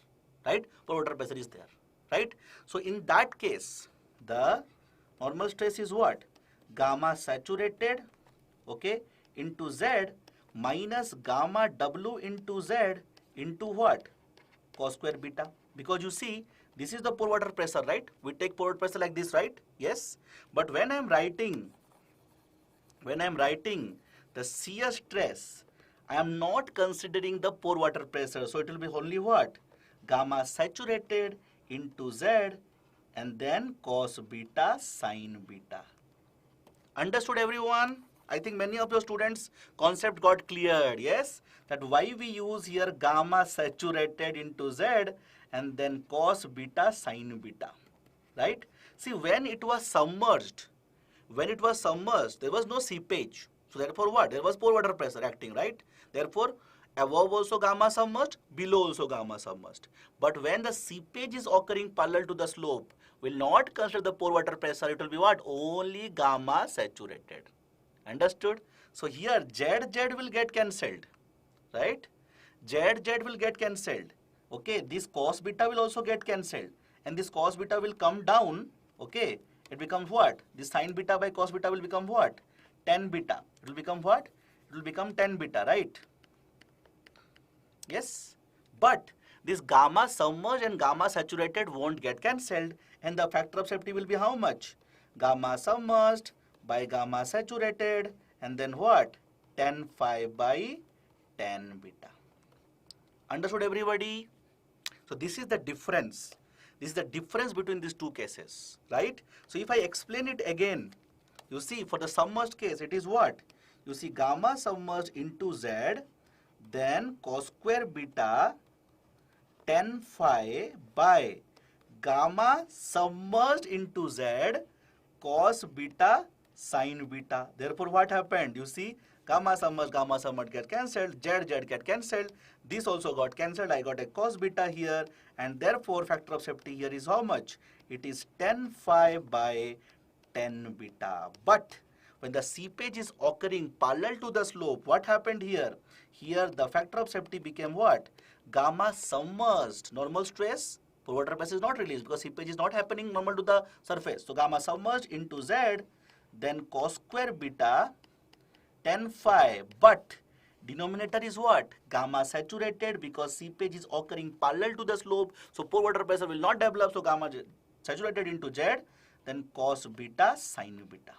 right? Pore water pressure is there, right? So in that case, the normal stress is what? Gamma saturated, okay, into Z minus gamma W into Z into what? Cos square beta. Because you see, this is the pore water pressure, right? We take pore water pressure like this, right? Yes. But when I'm writing the shear stress, I am not considering the pore water pressure. So it will be only what? Gamma saturated into Z and then cos beta sin beta. Understood, everyone? I think many of your students' concept got cleared, yes? That why we use here gamma saturated into Z and then cos beta sin beta, right? See, when it was submerged, there was no seepage. So therefore what? There was pore water pressure acting, right? Therefore, above also gamma submerged, below also gamma submerged. But when the seepage is occurring parallel to the slope, will not consider the pore water pressure. It will be what? Only gamma saturated. Understood? So here Z will get cancelled, right? Z will get cancelled. Okay, this cos beta will also get cancelled, and this cos beta will come down. Okay, it becomes what? This sin beta by cos beta will become what? 10 beta. It will become what? It will become 10 beta, right? Yes. But this gamma submerged and gamma saturated won't get cancelled, and the factor of safety will be how much? Gamma submerged by gamma saturated, and then what? 10 phi by 10 beta. Understood, everybody? So this is the difference. This is the difference between these two cases, right? So if I explain it again, you see, for the submerged case, it is what? You see, gamma submerged into Z, then cos square beta 10 phi by gamma submerged into Z cos beta sin beta. Therefore, what happened? You see, gamma submerged get cancelled, Z get cancelled. This also got cancelled. I got a cos beta here, and therefore factor of safety here is how much? It is 10 phi by 10 beta. But when the seepage is occurring parallel to the slope, what happened here? Here the factor of safety became what? Gamma submerged. Normal stress, pore water pressure is not released because seepage is not happening normal to the surface. So gamma submerged into Z, then cos square beta 10 phi, but denominator is what? Gamma saturated, because seepage is occurring parallel to the slope. So pore water pressure will not develop. So gamma saturated into Z, then cos beta sin beta.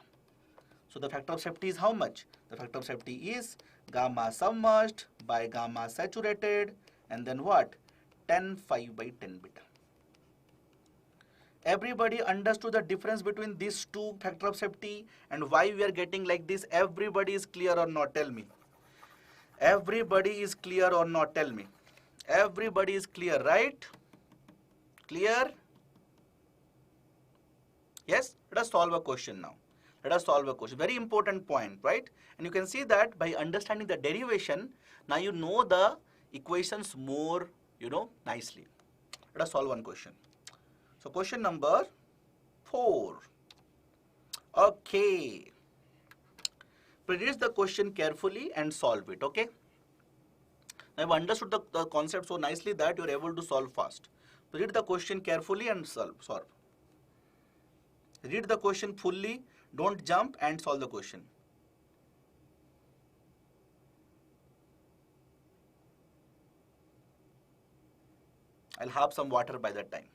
So the factor of safety is how much? The factor of safety is gamma submerged by gamma saturated, and then what? 10 phi by 10 beta. Everybody understood the difference between these two factor of safety and why we are getting like this? Everybody is clear or not? Tell me. Everybody is clear or not? Tell me. Everybody is clear, right? Clear? Yes? Let us solve a question now. Let us solve a question. Very important point, right? And you can see that by understanding the derivation, now you know the equations more, nicely. Let us solve one question. So question number 4. Okay. Read the question carefully and solve it, okay? I've understood the concept so nicely that you're able to solve fast. Read the question carefully and solve. Read the question fully, don't jump and solve the question. I'll have some water by that time.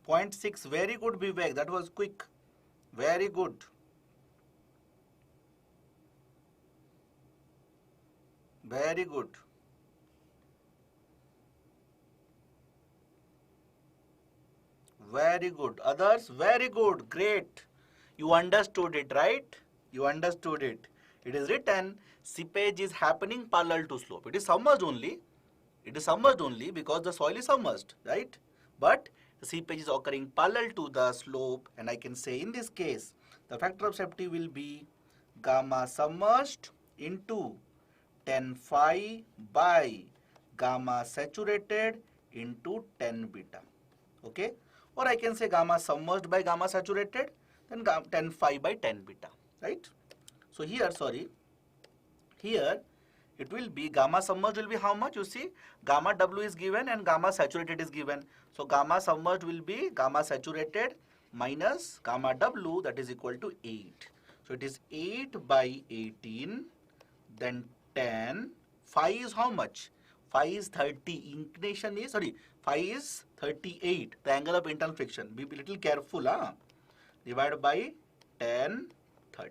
Point 0.6, very good Vivek, that was quick. Very good. Very good. Very good. Others, very good. Great. You understood it, right? You understood it. It is written, seepage is happening parallel to slope. It is submerged only. It is submerged only because the soil is submerged, right? But the seepage is occurring parallel to the slope, and I can say in this case, the factor of safety will be gamma submerged into 10 phi by gamma saturated into 10 beta. Okay? Or I can say gamma submerged by gamma saturated, then 10 phi by 10 beta, right? So here, here it will be gamma submerged will be how much? You see, gamma W is given and gamma saturated is given. So gamma submerged will be gamma saturated minus gamma W, that is equal to 8. So it is 8 by 18, then 10. Phi is how much? Phi is 30. Inclination is, phi is 38. The angle of internal friction. Be a little careful, divided by 10, 30.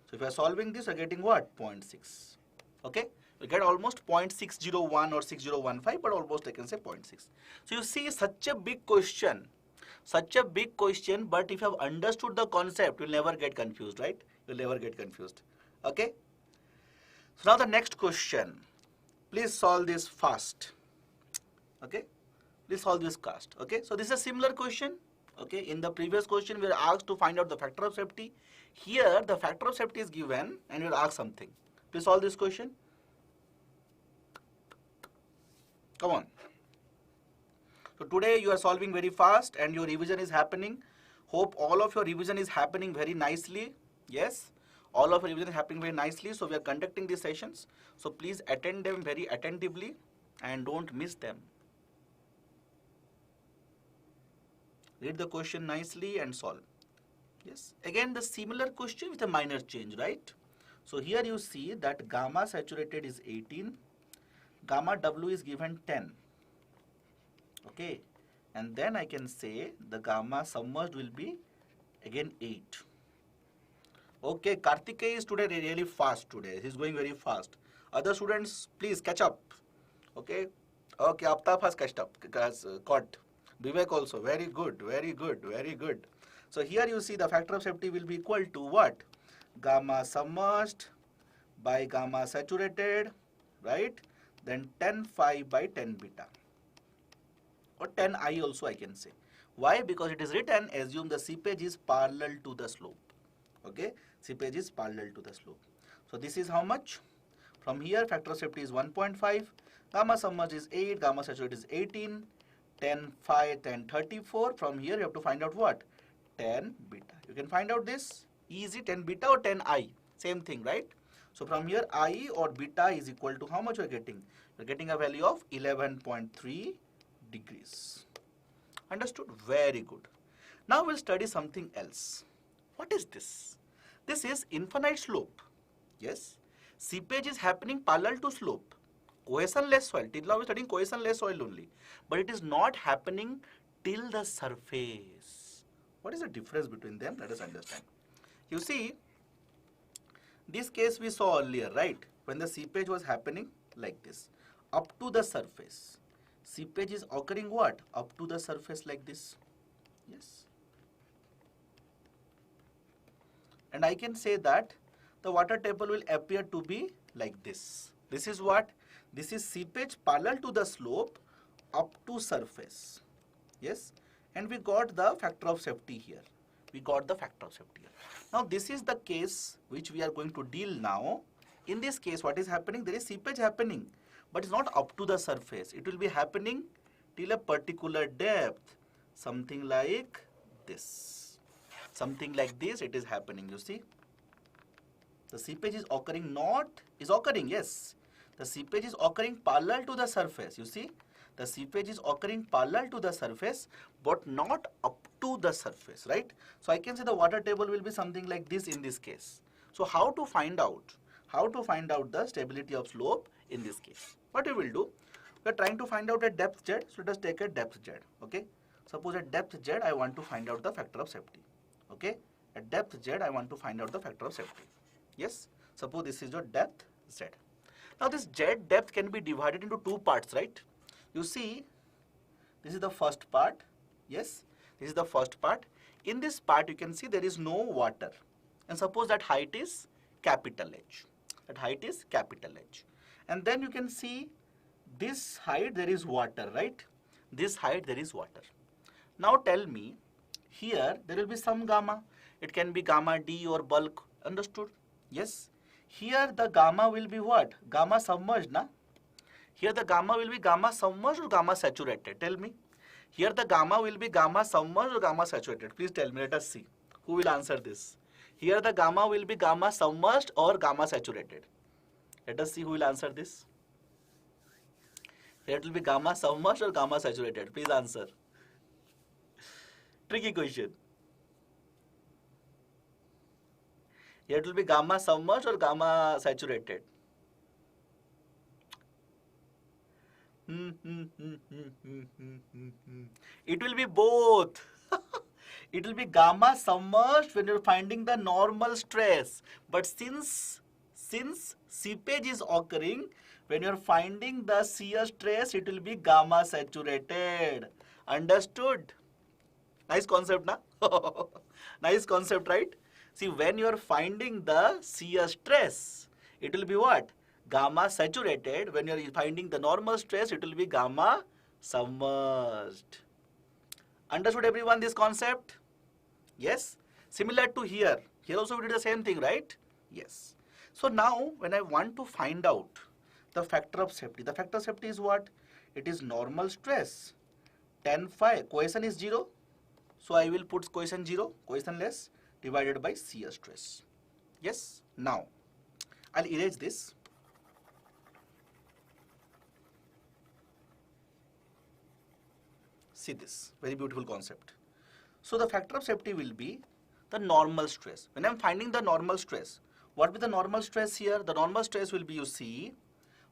So if you are solving this, you are getting what? 0.6. Okay? We get almost 0.601 or 6015, but almost I can say 0.6. So you see, such a big question, but if you have understood the concept, you'll never get confused, right? You'll never get confused. Okay? So now the next question. Please solve this fast. Okay? Please solve this fast. Okay? So this is a similar question. Okay? In the previous question, we were asked to find out the factor of safety. Here, the factor of safety is given and we are asked something. Please solve this question. Come on. So today you are solving very fast and your revision is happening. Hope all of your revision is happening very nicely. Yes, all of your revision is happening very nicely. So we are conducting these sessions. So please attend them very attentively and don't miss them. Read the question nicely and solve. Yes, again the similar question with a minor change, right? So here you see that gamma saturated is 18. Gamma W is given 10. Okay, and then I can say the gamma submerged will be again 8. Okay, Karthikeya is today really fast today. He's going very fast. Other students, please catch up. Okay, okay, Aptaf has caught. Vivek also, very good, very good, very good. So here you see the factor of safety will be equal to what? Gamma submerged by gamma saturated, right? Then 10 phi by 10 beta, or 10 I also I can say. Why? Because it is written, assume the seepage is parallel to the slope. Okay, seepage is parallel to the slope. So this is how much? From here, factor of safety is 1.5, gamma submerged is 8, gamma saturated is 18, 10 phi, 10 34. From here, you have to find out what? 10 beta. You can find out this easy, 10 beta or 10 I. Same thing, right? So from here, I or beta is equal to how much you are getting? You are getting a value of 11.3 degrees. Understood? Very good. Now we'll study something else. What is this? This is infinite slope. Yes. Seepage is happening parallel to slope. Cohesionless soil. Till now we are studying cohesionless soil only. But it is not happening till the surface. What is the difference between them? Let us understand. You see, this case we saw earlier, right? When the seepage was happening like this, up to the surface. Seepage is occurring what? Up to the surface like this. Yes. And I can say that the water table will appear to be like this. This is what? This is seepage parallel to the slope up to surface. Yes. And we got the factor of safety here. We got the factor of safety here. Now this is the case which we are going to deal now. In this case, what is happening? There is seepage happening, but it's not up to the surface. It will be happening till a particular depth. Something like this. Something like this it is happening, you see. The seepage is occurring yes. The seepage is occurring parallel to the surface, you see. The seepage is occurring parallel to the surface, but not up to the surface, right? So I can say the water table will be something like this in this case. So how to find out? How to find out the stability of slope in this case? What we will do? We are trying to find out a depth Z, so let us take a depth Z, okay? Suppose at depth Z, I want to find out the factor of safety, okay? At depth Z, I want to find out the factor of safety. Yes, suppose this is your depth Z. Now this Z depth can be divided into two parts, right? You see, this is the first part. Yes, this is the first part. In this part, you can see there is no water. And suppose that height is capital H. That height is capital H. And then you can see this height there is water, right? This height there is water. Now tell me, here there will be some gamma. It can be gamma D or bulk. Understood? Yes. Here the gamma will be what? Gamma submerged, na? Here the gamma will be gamma submerged or gamma saturated? Tell me. Here the gamma will be gamma submerged or gamma saturated? Please tell me. Let us see. Who will answer this? Here the gamma will be gamma submerged or gamma saturated? Let us see who will answer this. Here it will be gamma submerged or gamma saturated? Please answer. Tricky question. Here it will be gamma submerged or gamma saturated? It will be both. It will be gamma submerged when you're finding the normal stress. But since seepage is occurring, when you're finding the shear stress, it will be gamma saturated. Understood? Nice concept, na? Nice concept, right? See, when you're finding the shear stress, it will be what? Gamma saturated. When you're finding the normal stress, it will be gamma submerged. Understood everyone this concept? Yes. Similar to here. Here also we did the same thing, right? Yes. So now when I want to find out the factor of safety, the factor of safety is what? It is normal stress. 10 phi. Cohesion is 0. So I will put cohesion 0, cohesionless, divided by shear stress. Yes. Now I'll erase this. See this, very beautiful concept. So the factor of safety will be the normal stress. When I'm finding the normal stress, what will be the normal stress here? The normal stress will be, you see,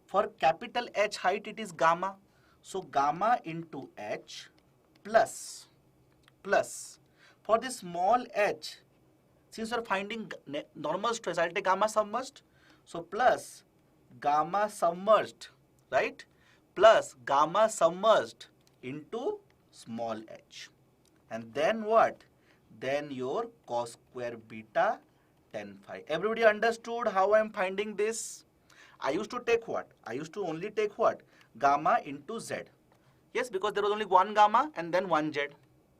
for capital H height it is gamma. So gamma into H plus for this small h, since you are finding normal stress, I'll take gamma submerged. So plus gamma submerged, right? Plus gamma submerged into small h. And then what? Then your cos square beta 10 phi. Everybody understood how I am finding this? I used to take what? I used to only take what? Gamma into z. Yes, because there was only one gamma and then one z.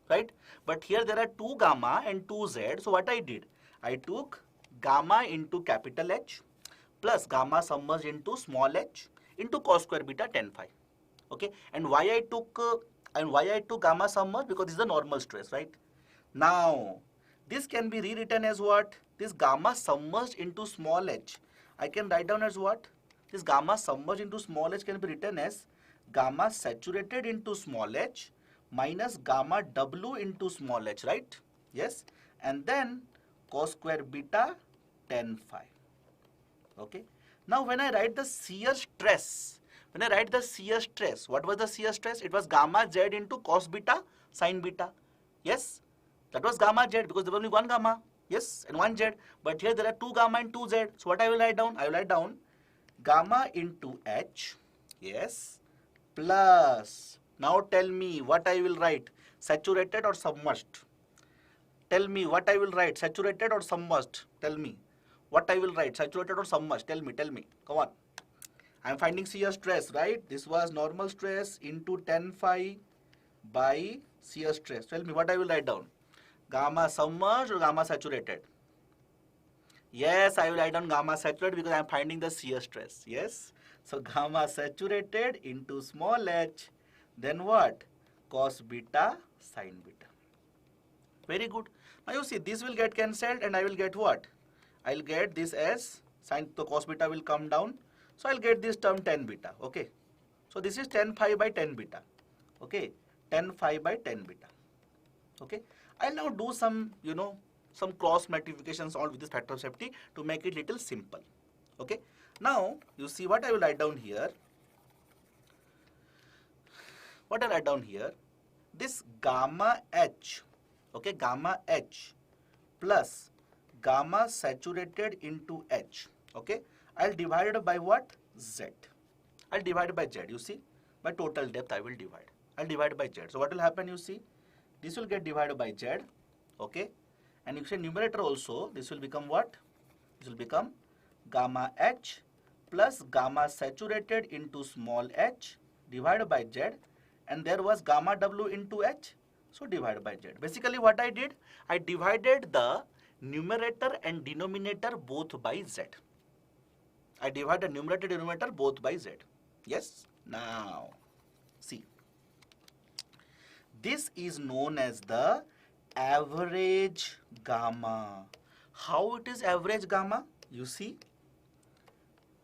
right? But here there are 2 gamma and 2 z. So what I did? I took gamma into capital H plus gamma submerged into small h into cos square beta tan phi. Okay, and why I took gamma submerged? Because this is the normal stress, right? Now this can be rewritten as what? This gamma submerged into small h. I can write down as what? This gamma submerged into small h can be written as gamma saturated into small h minus gamma W into small h, right? Yes, and then cos square beta tan phi. Okay. Now when I write the shear stress, what was the shear stress? It was gamma z into cos beta sin beta. Yes, that was gamma z because there was only one gamma. Yes, and one z. But here there are 2 gamma and 2 z. So what I will write down? I will write down gamma into h. Yes, plus. Now tell me what I will write, saturated or submerged? Tell me what I will write, saturated or submerged? Tell me what I will write, saturated or submerged? Tell me, come on. I am finding shear stress, right? This was normal stress into tan phi by shear stress. Tell me what I will write down, gamma submerged or gamma saturated? Yes, I will write down gamma saturated because I am finding the shear stress. Yes, so gamma saturated into small h. Then what? Cos beta sin beta. Very good. Now you see this will get cancelled and I will get what? I will get this as sin, so cos beta will come down. So I will get this term tan beta. Okay. So this is tan phi by tan beta. Okay. Tan phi by tan beta. Okay. I will now do some, some cross multiplications all with this factor of safety to make it little simple. Okay. Now you see what I will write down here. What I write down here, this gamma h, okay, gamma h plus gamma saturated into h, okay, I'll divide it by what? Z. I'll divide it by z, you see, by total depth I will divide. I'll divide by z. So what will happen, you see, this will get divided by z, okay, and you say numerator also, this will become what? This will become gamma h plus gamma saturated into small h divided by z. And there was gamma W into H, so divided by Z. Basically what I did, I divided the numerator and denominator both by Z. I divided numerator and denominator both by Z. Yes? Now, see. This is known as the average gamma. How it is average gamma? You see,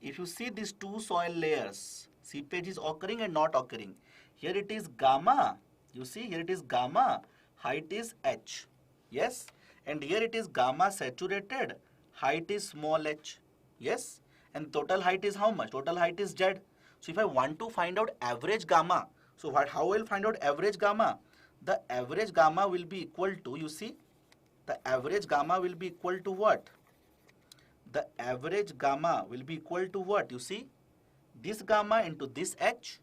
if you see these 2 soil layers, seepage is occurring and not occurring. Here it is gamma, you see, here it is gamma, height is h, yes, and here it is gamma saturated, height is small h, yes, and total height is how much? Total height is z. So if I want to find out average gamma, so how will find out average gamma? The average gamma will be equal to, you see, the average gamma will be equal to what? The average gamma will be equal to what? You see, this gamma into this h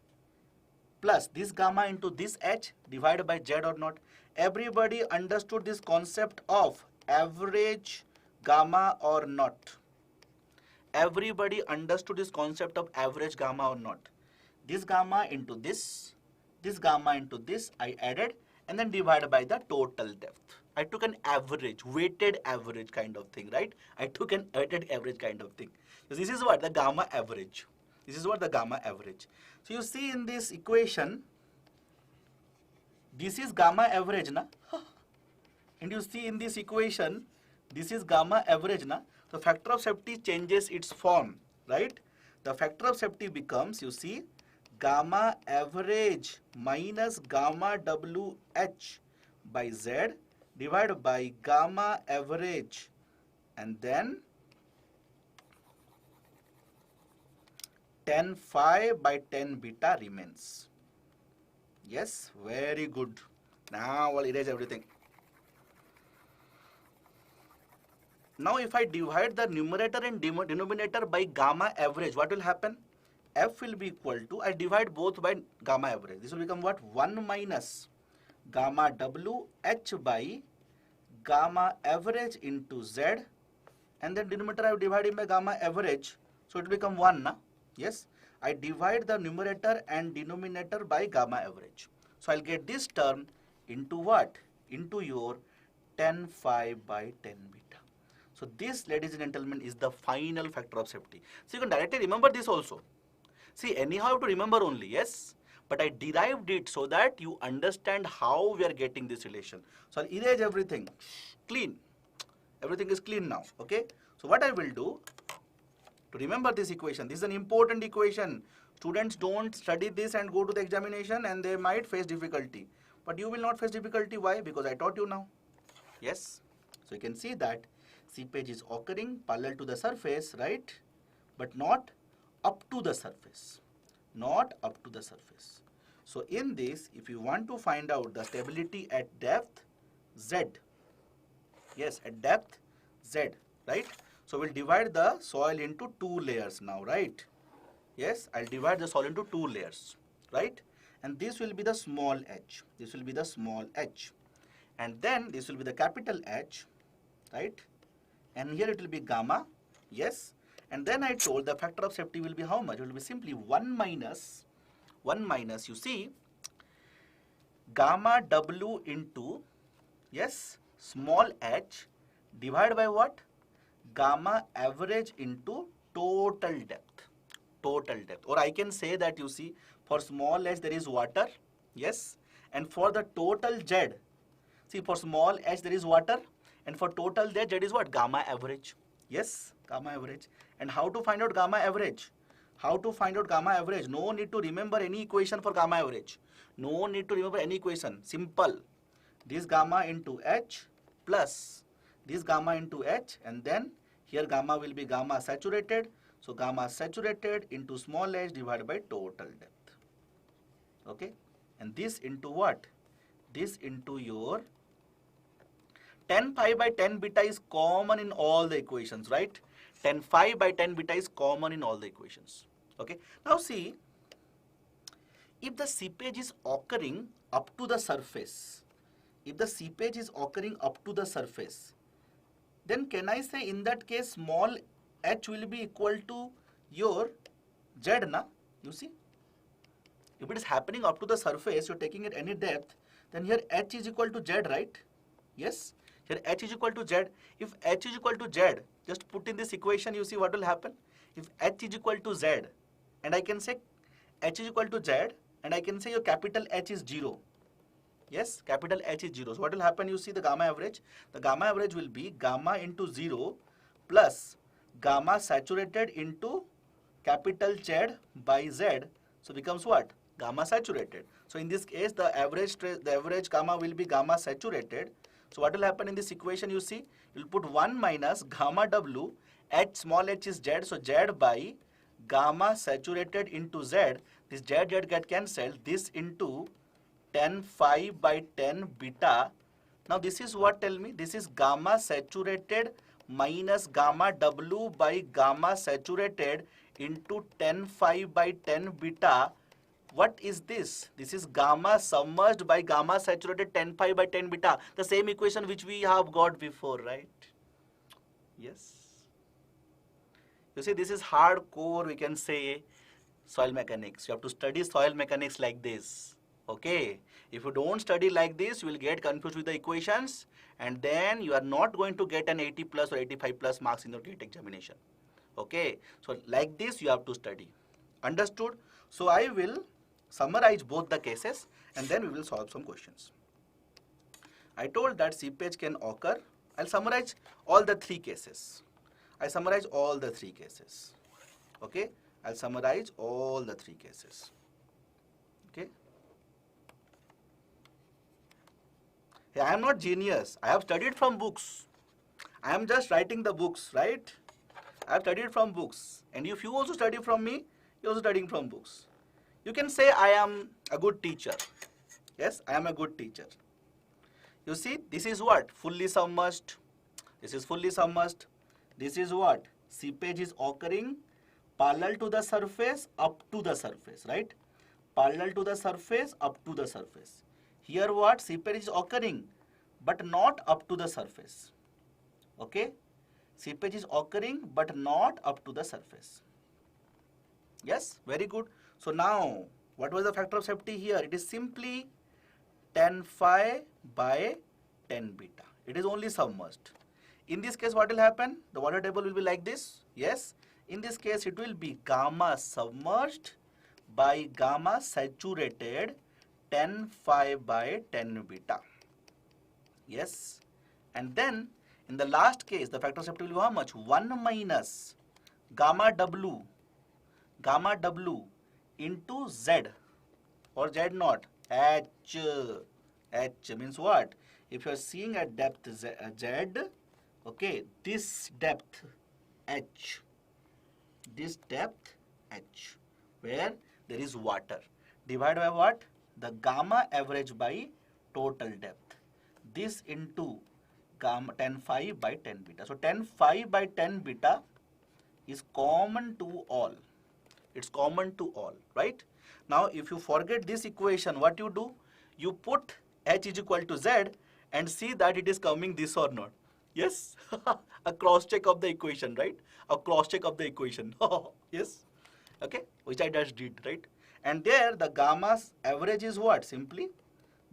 plus this gamma into this h divided by z or not. Everybody understood this concept of average gamma or not? Everybody understood this concept of average gamma or not? This gamma into this gamma into this I added and then divided by the total depth. I took an average, weighted average kind of thing, right? I took an weighted average kind of thing. So this is what? The gamma average. This is what the gamma average. So you see in this equation, this is gamma average, na? And you see in this equation, this is gamma average, na? The factor of safety changes its form, right? The factor of safety becomes, you see, gamma average minus gamma WH by Z divided by gamma average and then tan phi by tan beta remains. Yes, very good. Now I'll erase everything. Now if I divide the numerator and denominator by gamma average, what will happen? F will be equal to, I divide both by gamma average. This will become what? 1 minus gamma WH by gamma average into Z, and then denominator I have divided by gamma average, so it will become 1, na? Yes, I divide the numerator and denominator by gamma average. So I'll get this term into what? into your 10 phi by 10 beta. So this, ladies and gentlemen, is the final factor of safety. So you can directly remember this also. See, anyhow you have to remember only, yes, but I derived it so that you understand how we are getting this relation. So I'll erase everything, clean. Everything is clean now, okay? So what I will do, to remember this equation, this is an important equation. Students don't study this and go to the examination and they might face difficulty. But you will not face difficulty, why? Because I taught you now. Yes, so you can see that seepage is occurring parallel to the surface, right? But not up to the surface, not up to the surface. So in this, if you want to find out the stability at depth Z, yes, at depth Z, right? So we'll divide the soil into two layers now, right? Yes, I'll divide the soil into two layers, right? And this will be the small h, this will be the small h. And then this will be the capital H, right? And here it will be gamma, yes. And then I told the factor of safety will be how much? It will be simply 1 minus, you see, gamma W into, yes, small h divided by what? Gamma average into total depth, Or I can say that, you see, for small h there is water, yes. And for the total Z, see, for small h there is water, and for total Z is what? Gamma average. Yes, gamma average. And how to find out gamma average? How to find out gamma average? No need to remember any equation for gamma average. No need to remember any equation. Simple. This gamma into H plus this gamma into H, and then here gamma will be gamma saturated. So gamma saturated into small h divided by total depth. Okay. And this into what? This into your 10 phi by 10 beta is common in all the equations, right? 10 phi by 10 beta is common in all the equations. Okay. Now see, if the seepage is occurring up to the surface, then can I say in that case small h will be equal to your Z, na? You see? If it is happening up to the surface, you're taking it any depth, then here h is equal to Z, right? Yes. Here h is equal to Z. If h is equal to Z, just put in this equation, you see what will happen. If h is equal to Z, and I can say h is equal to Z, and I can say your capital H is 0. Yes, capital H is 0. So what will happen, you see the gamma average? The gamma average will be gamma into 0 plus gamma saturated into capital Z by Z. So becomes what? Gamma saturated. So in this case, the average gamma will be gamma saturated. So what will happen in this equation, you see? You'll put 1 minus gamma W, H, small h is Z, so Z by gamma saturated into Z. This Z get cancelled. This into 10 phi by 10 beta. Now this is what, tell me? This is gamma saturated minus gamma W by gamma saturated into 10 phi by 10 beta. What is this? This is gamma submerged by gamma saturated 10 phi by 10 beta. The same equation which we have got before, right? Yes. You see, this is hardcore, we can say, soil mechanics. You have to study soil mechanics like this. Okay. If you don't study like this, you will get confused with the equations, and then you are not going to get an 80 plus or 85 plus marks in your GATE examination. Okay. So like this, you have to study. Understood? So I will summarize both the cases, and then we will solve some questions. I told that seepage can occur. I'll summarize all the three cases. Okay. I'll summarize all the three cases. Okay. Hey, I am not genius. I have studied from books. I am just writing the books, right? I have studied from books. And if you also study from me, you're also studying from books. You can say I am a good teacher. Yes, I am a good teacher. You see, this is what? Fully submerged. This is fully submerged. This is what? Seepage is occurring parallel to the surface, up to the surface, right? Parallel to the surface, up to the surface. Here what? Seepage is occurring, but not up to the surface. Okay? Seepage is occurring, but not up to the surface. Yes? Very good. So now, what was the factor of safety here? It is simply 10 phi by 10 beta. It is only submerged. In this case, what will happen? The water table will be like this. Yes. In this case, it will be gamma submerged by gamma saturated 10 phi by 10 beta. Yes. And then in the last case, the factor of safety will be how much? 1 minus gamma W into Z or Z naught H. H means what? If you are seeing at depth Z, okay, this depth H, where there is water, divided by what? The gamma average by total depth. This into gamma 10 phi by 10 beta. So 10 phi by 10 beta is common to all. It's common to all, right? Now, if you forget this equation, what you do? You put H is equal to Z and see that it is coming this or not. Yes? A cross check of the equation, right? A cross check of the equation. Yes? Okay? Which I just did, right? And there the gamma's average is what? Simply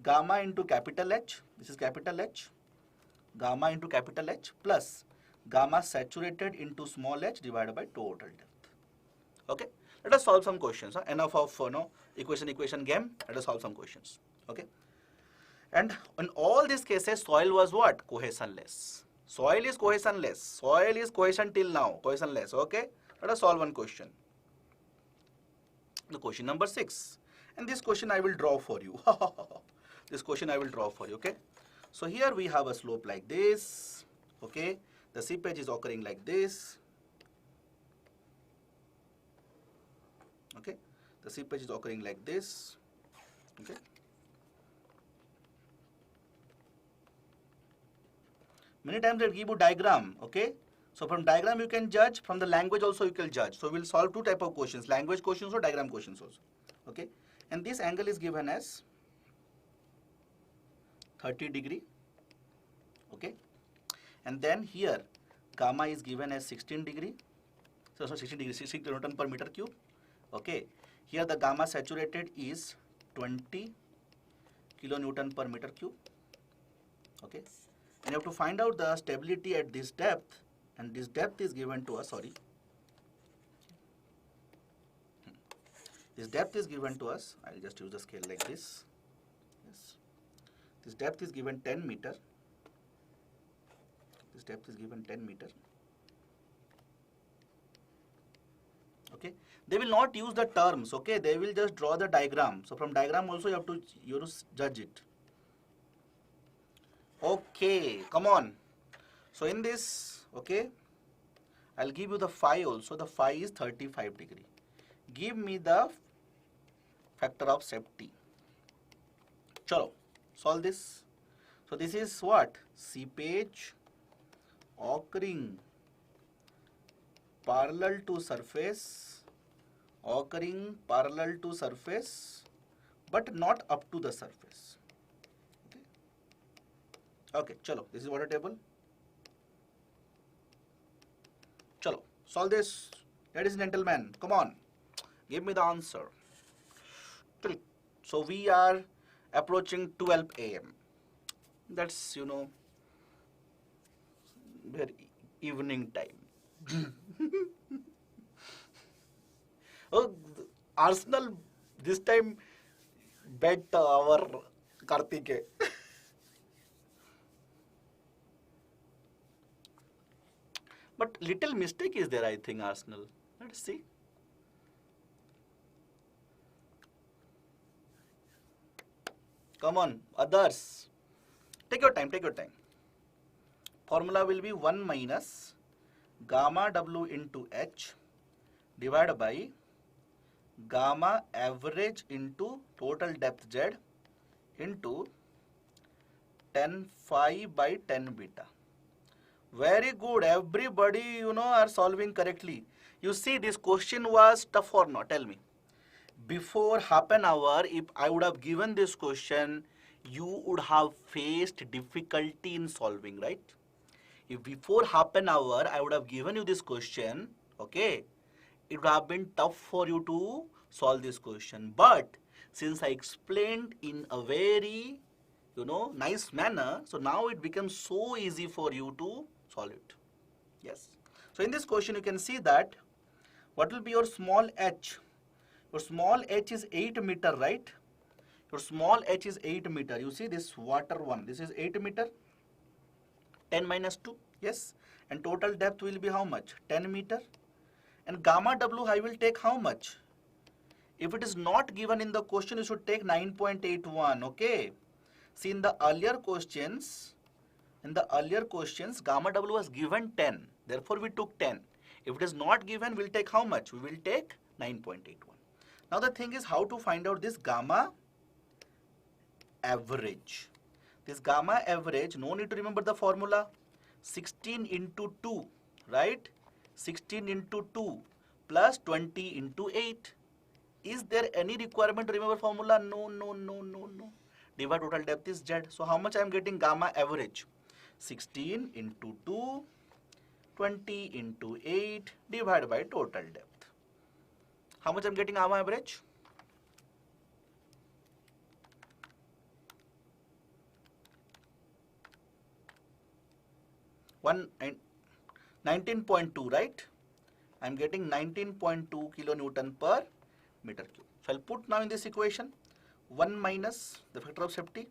gamma into capital H. This is capital H. Gamma into capital H plus gamma saturated into small h divided by total depth. Okay? Let us solve some questions. Huh? Enough of equation game. Let us solve some questions. Okay? And in all these cases, soil was what? Cohesionless. Soil is cohesionless. Soil is cohesion till now. Cohesionless. Okay? Let us solve one question. The question number 6. And this question I will draw for you. This question I will draw for you. Okay? So here we have a slope like this. Okay? The seepage is occurring like this. Okay? The seepage is occurring like this. Okay? Many times they give you diagram, okay? So from diagram you can judge, from the language also you can judge. So we'll solve two type of questions, language questions or diagram questions also, okay? And this angle is given as 30 degree, okay? And then here gamma is given as 16 degree, so 16 degree, 60 Newton per meter cube, okay? Here the gamma saturated is 20 kilonewton per meter cube, okay? And you have to find out the stability at this depth, and this depth is given to us, sorry. This depth is given to us, I'll just use the scale like this. Yes. This depth is given 10 meter. This depth is given 10 meter. Okay. They will not use the terms, okay. They will just draw the diagram. So from diagram also you have to judge it. Okay, come on. So in this, okay, I'll give you the phi also. The phi is 35 degree. Give me the factor of safety. Chalo, solve this. So this is what? Seepage occurring parallel to surface, but not up to the surface. Okay, chalo, this is water table. Chalo, solve this. Ladies and gentlemen, come on. Give me the answer. So we are approaching 12 AM. That's, very evening time. Oh, Arsenal this time bet our Karthike. But little mistake is there, I think, Arsenal. Let's see. Come on, others. Take your time, take your time. Formula will be 1 minus gamma W into H divided by gamma average into total depth Z into 10 phi by 10 beta. Very good. Everybody, are solving correctly. You see, this question was tough or not? Tell me. Before half an hour, if I would have given this question, you would have faced difficulty in solving, right? If before half an hour, I would have given you this question, okay, it would have been tough for you to solve this question. But since I explained in a very nice manner. So now it becomes so easy for you to solve it. Yes. So in this question you can see that what will be your small h? Your small h is 8 meter, right? Your small h is 8 meter. You see this water one, this is 8 meter. 10 minus 2, yes. And total depth will be how much? 10 meter. And gamma w I will take how much? If it is not given in the question, you should take 9.81, okay? See, in the earlier questions, gamma w was given 10. Therefore, we took 10. If it is not given, we'll take how much? We will take 9.81. Now, the thing is how to find out this gamma average. This gamma average, no need to remember the formula. 16 into 2, right? 16 into 2 plus 20 into 8. Is there any requirement to remember formula? No. Divide total depth is Z. So how much I am getting gamma average? 16 into 2, 20 into 8 divided by total depth. How much I am getting gamma average? One 19.2, right? I am getting 19.2 kilonewton per meter cube. So I'll put now in this equation 1 minus the factor of safety,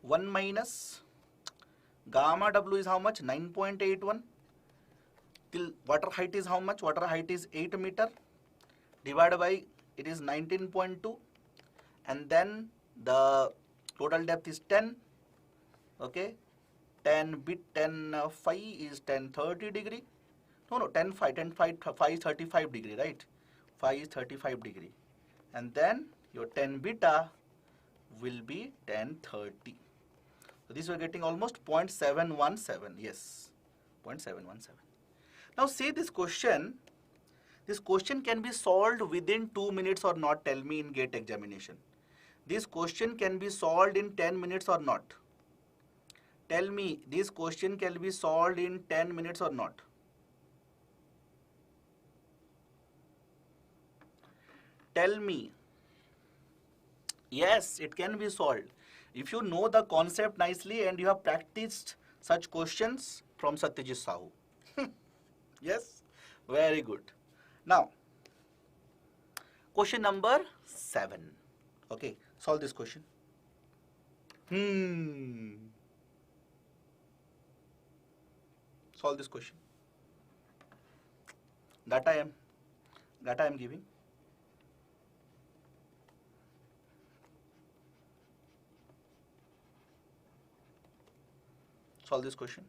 1 minus gamma w is how much? 9.81. Till water height is how much? Water height is 8 meter divided by it is 19.2, and then the total depth is 10. Okay, 10 phi is 1030 degree. No, 10 phi is 35 degree, right? Phi is 35 degree. And then your 10 beta will be 1030. So this we are getting almost 0.717. Yes, 0.717. Now see this question. This question can be solved within 2 minutes or not. Tell me in GATE examination. This question can be solved in 10 minutes or not. Tell me, this question can be solved in 10 minutes or not. Tell me. Yes, it can be solved. If you know the concept nicely and you have practiced such questions from Satyajeet Sahu. Yes, very good. Now, question number 7. Okay, solve this question. Solve this question. Data I am giving. Solve this question.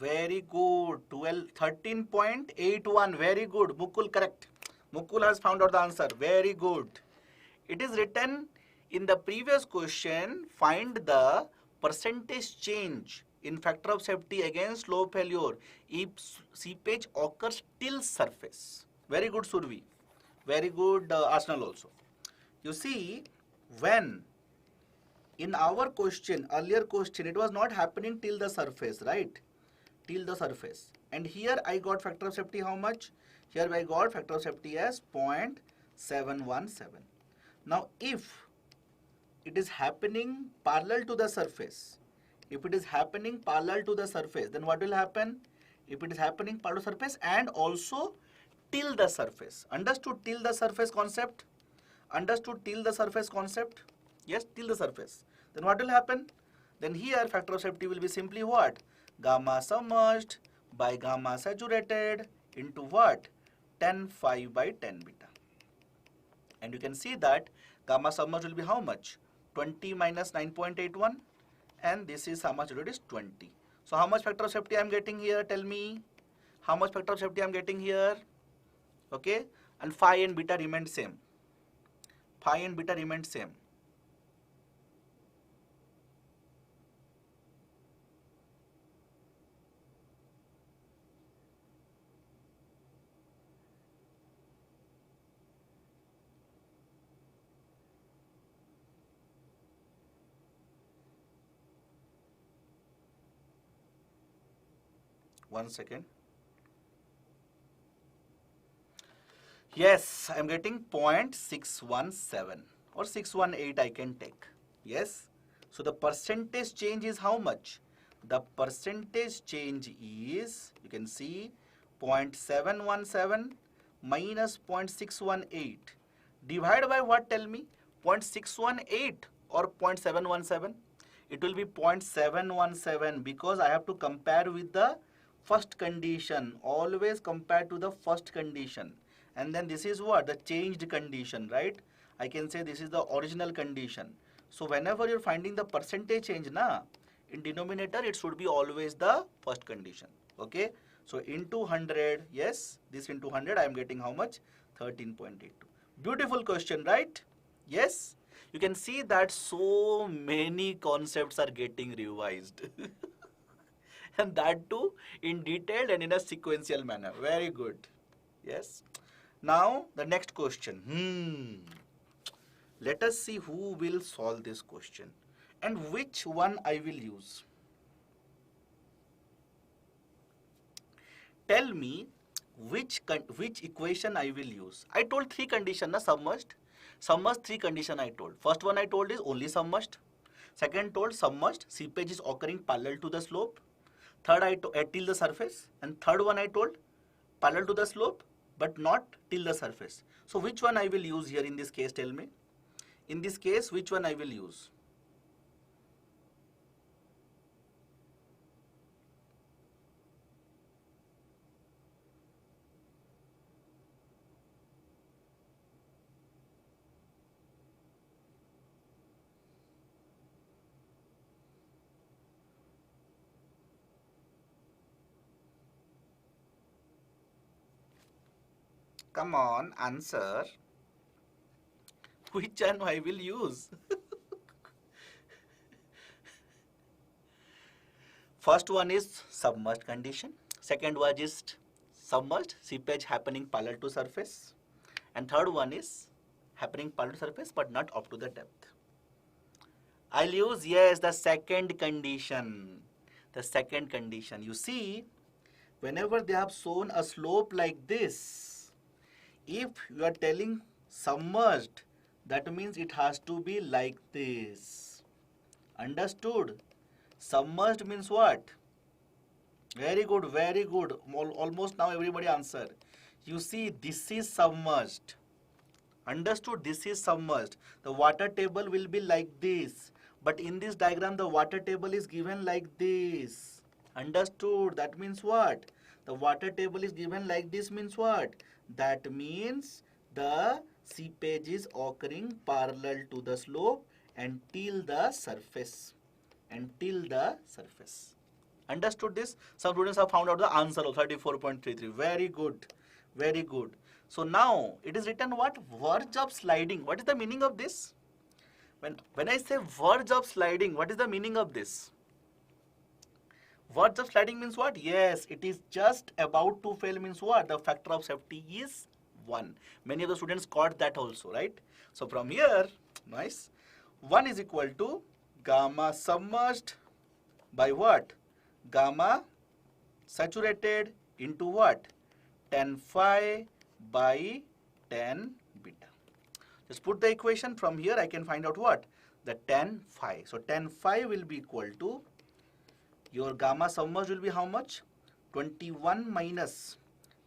Very good. 13.81. Very good. Mukul correct. Mukul has found out the answer. Very good. It is written in the previous question, find the percentage change in factor of safety against slope failure if seepage occurs till surface. Very good, Survi. Very good, Arsenal also. You see, when in our question, earlier question, it was not happening till the surface, right? Till the surface. And here I got factor of safety how much? Here I got factor of safety as 0.717. Now if it is happening parallel to the surface, if it is happening parallel to the surface, then what will happen? If it is happening parallel to the surface and also till the surface. Understood till the surface concept? Understood till the surface concept? Yes, till the surface. Then what will happen? Then here factor of safety will be simply what? Gamma submerged by gamma saturated into what? 10 phi by 10 beta. And you can see that gamma submerged will be how much? 20 minus 9.81, and this is how much it is, 20. So how much factor of safety I am getting here? Tell me. How much factor of safety I am getting here? Okay, and phi and beta remained same. Phi and beta remained same. One second. Yes, I am getting 0.617 or 618 I can take. Yes. So the percentage change is how much? The percentage change is, you can see, 0.717 minus 0.618. Divide by what, tell me? 0.618 or 0.717? It will be 0.717 because I have to compare with the first condition. Always compare to the first condition. And then this is what? The changed condition, right? I can say this is the original condition. So whenever you're finding the percentage change, in denominator it should be always the first condition. Okay? So into 100, yes, this into 100 I am getting how much? 13.82. Beautiful question, right? Yes? You can see that so many concepts are getting revised. And that too in detail and in a sequential manner. Very good. Yes? Now the next question. Let us see who will solve this question and which one I will use. Tell me which equation I will use. I told three conditions, submerged. Submerged three condition I told. First one I told is only submerged. Second told submerged, seepage is occurring parallel to the slope. Third I till the surface. And third one I told parallel to the slope but not till the surface. So which one I will use here in this case, tell me. In this case, which one I will use? Come on, answer. Which one I will use? First one is submerged condition. Second one is submerged, seepage happening parallel to surface. And third one is happening parallel to surface but not up to the depth. I'll use, yes, the second condition. The second condition. You see, whenever they have shown a slope like this, if you are telling submerged, that means it has to be like this. Understood? Submerged means what? Very good, very good. Almost now everybody answer. You see, this is submerged. Understood? This is submerged. The water table will be like this. But in this diagram, the water table is given like this. Understood? That means what? The water table is given like this means what? That means the seepage is occurring parallel to the slope and till the surface. Understood this? Some students have found out the answer of 34.33. Very good. Very good. So now it is written what? Verge of sliding. What is the meaning of this? When I say verge of sliding, what is the meaning of this? Verge of sliding means what? Yes, it is just about to fail means what? The factor of safety is 1. Many of the students caught that also, right? So from here, nice. 1 is equal to gamma submerged by what? Gamma saturated into what? 10 phi by 10 beta. Just put the equation from here. I can find out what? The 10 phi. So 10 phi will be equal to, your gamma submerged will be how much? 21 minus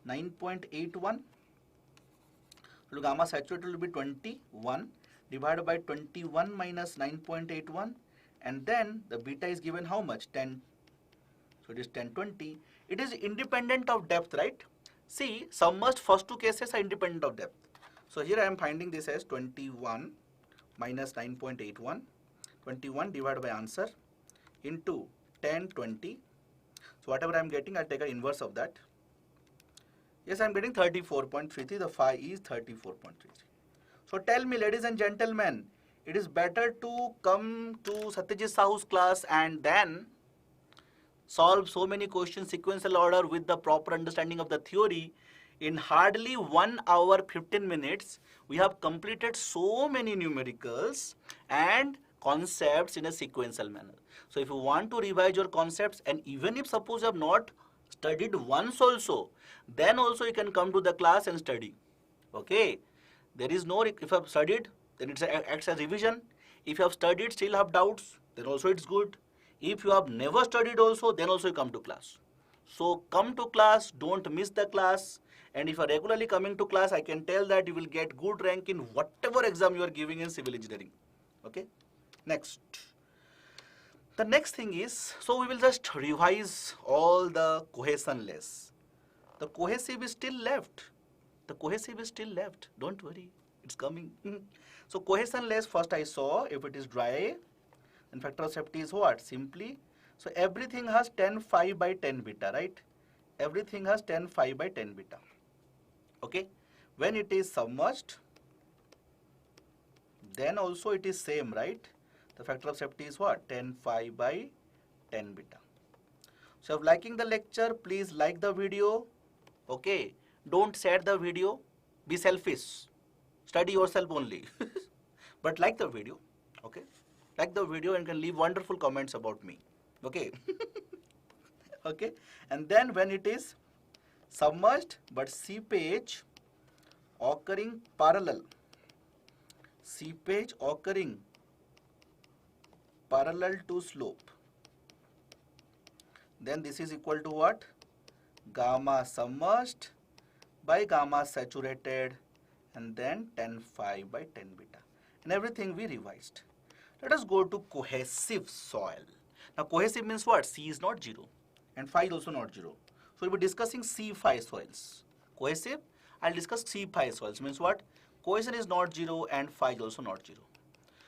9.81. So gamma saturated will be 21 divided by 21 minus 9.81. and then the beta is given how much? 10. So it is 10, 20. It is independent of depth, right? See, submerged first two cases are independent of depth. So here I am finding this as 21 minus 9.81. 21 divided by answer into 10, 20. So whatever I am getting, I'll take an inverse of that. Yes, I am getting 34.33. The phi is 34.33. So tell me, ladies and gentlemen, it is better to come to Satyajeet Sahu's class and then solve so many questions sequential order with the proper understanding of the theory. In hardly 1 hour 15 minutes, we have completed so many numericals and concepts in a sequential manner. So if you want to revise your concepts, and even if suppose you have not studied once also, then also you can come to the class and study. Okay, there is no, if you have studied, then it acts as revision. If you have studied, still have doubts, then also it's good. If you have never studied also, then also you come to class. So come to class, don't miss the class. And if you are regularly coming to class, I can tell that you will get good rank in whatever exam you are giving in civil engineering. Okay, next. The next thing is, so we will just revise all the cohesionless. The cohesive is still left. The cohesive is still left. Don't worry, it's coming. So cohesionless, first I saw if it is dry, then factor of safety is what? Simply, so everything has 10 phi by 10 beta, right? Everything has 10 phi by 10 beta. Okay, when it is submerged, then also it is same, right? The factor of safety is what? 10 phi by 10 beta. So if liking the lecture, please like the video. Okay, don't share the video, be selfish, study yourself only. But like the video, okay? Like the video and can leave wonderful comments about me. Okay. Okay, and then when it is submerged but seepage occurring parallel, seepage occurring parallel to slope, then this is equal to what? Gamma submerged by gamma saturated, and then 10 phi by 10 beta, and everything we revised. Let us go to cohesive soil. Now cohesive means what? C is not 0 and phi is also not 0. So we'll be discussing C phi soils. Cohesive, I'll discuss C phi soils. Means what? Cohesion is not 0 and phi is also not 0.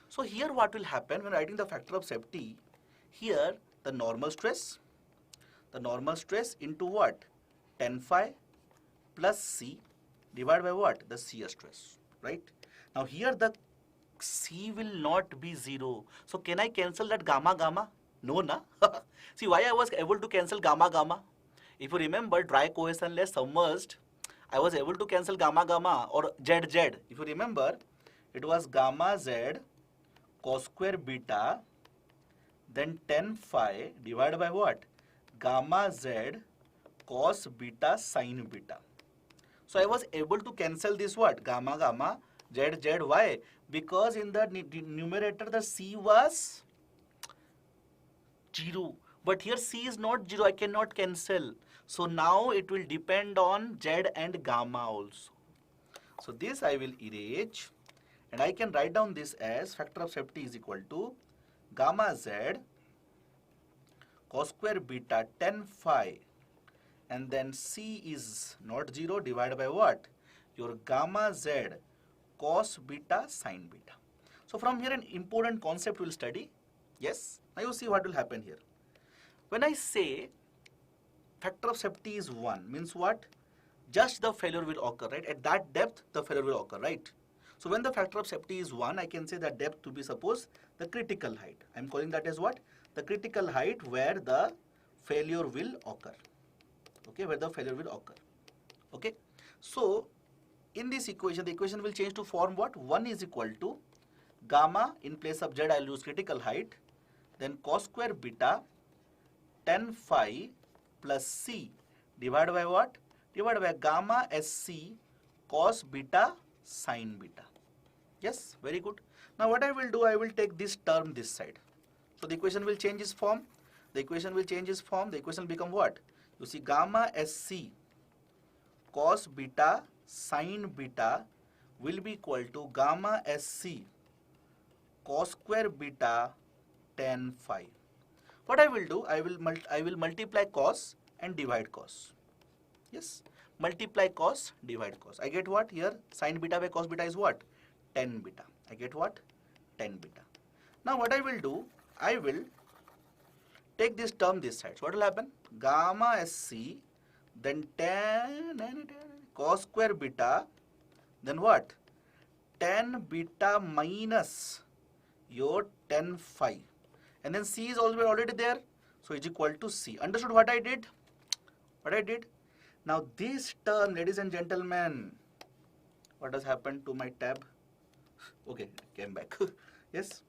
So here what will happen when writing the factor of safety? Here the normal stress into what? 10 phi plus C divided by what? The shear stress, right? Now here the C will not be 0. So can I cancel that gamma gamma? No, na? See why I was able to cancel gamma gamma? If you remember dry cohesionless submerged, I was able to cancel gamma gamma or Z Z. If you remember, it was gamma Z cos square beta, then 10 phi divided by what? Gamma Z cos beta sin beta. So I was able to cancel this what? Gamma gamma Z Z. Why? Because in the numerator the C was 0. But here C is not 0. I cannot cancel. So now it will depend on Z and gamma also. So this I will erase. And I can write down this as factor of safety is equal to gamma Z cos square beta 10 phi, and then C is not 0 divided by what? Your gamma Z cos beta sin beta. So from here an important concept we'll study. Yes, now you see what will happen here. When I say factor of safety is 1, means what? Just the failure will occur, right? At that depth the failure will occur, right? So when the factor of safety is 1, I can say the depth to be suppose the critical height. I am calling that as what? The critical height where the failure will occur. Okay, where the failure will occur. Okay, so in this equation, the equation will change to form what? 1 is equal to gamma, in place of Z I will use critical height, then cos square beta 10 phi plus C divided by what? Divided by gamma SC cos beta sin beta. Yes, very good. Now what I will do, I will take this term this side. So the equation will change its form. The equation will change its form. The equation will become what? You see gamma SC cos beta sin beta will be equal to gamma SC cos square beta 10 phi. What I will do, I will multiply cos and divide cos. Yes, multiply cos, divide cos. I get what here? Sin beta by cos beta is what? 10 beta. I get what? 10 beta. Now what I will do, I will take this term this side. So what will happen? Gamma SC, then 10 cos square beta, then what? 10 beta minus your 10 phi. And then C is also already there. So it's equal to C. Understood what I did? What I did? Now this term, ladies and gentlemen, what has happened to my tab? Okay, came back. Yes.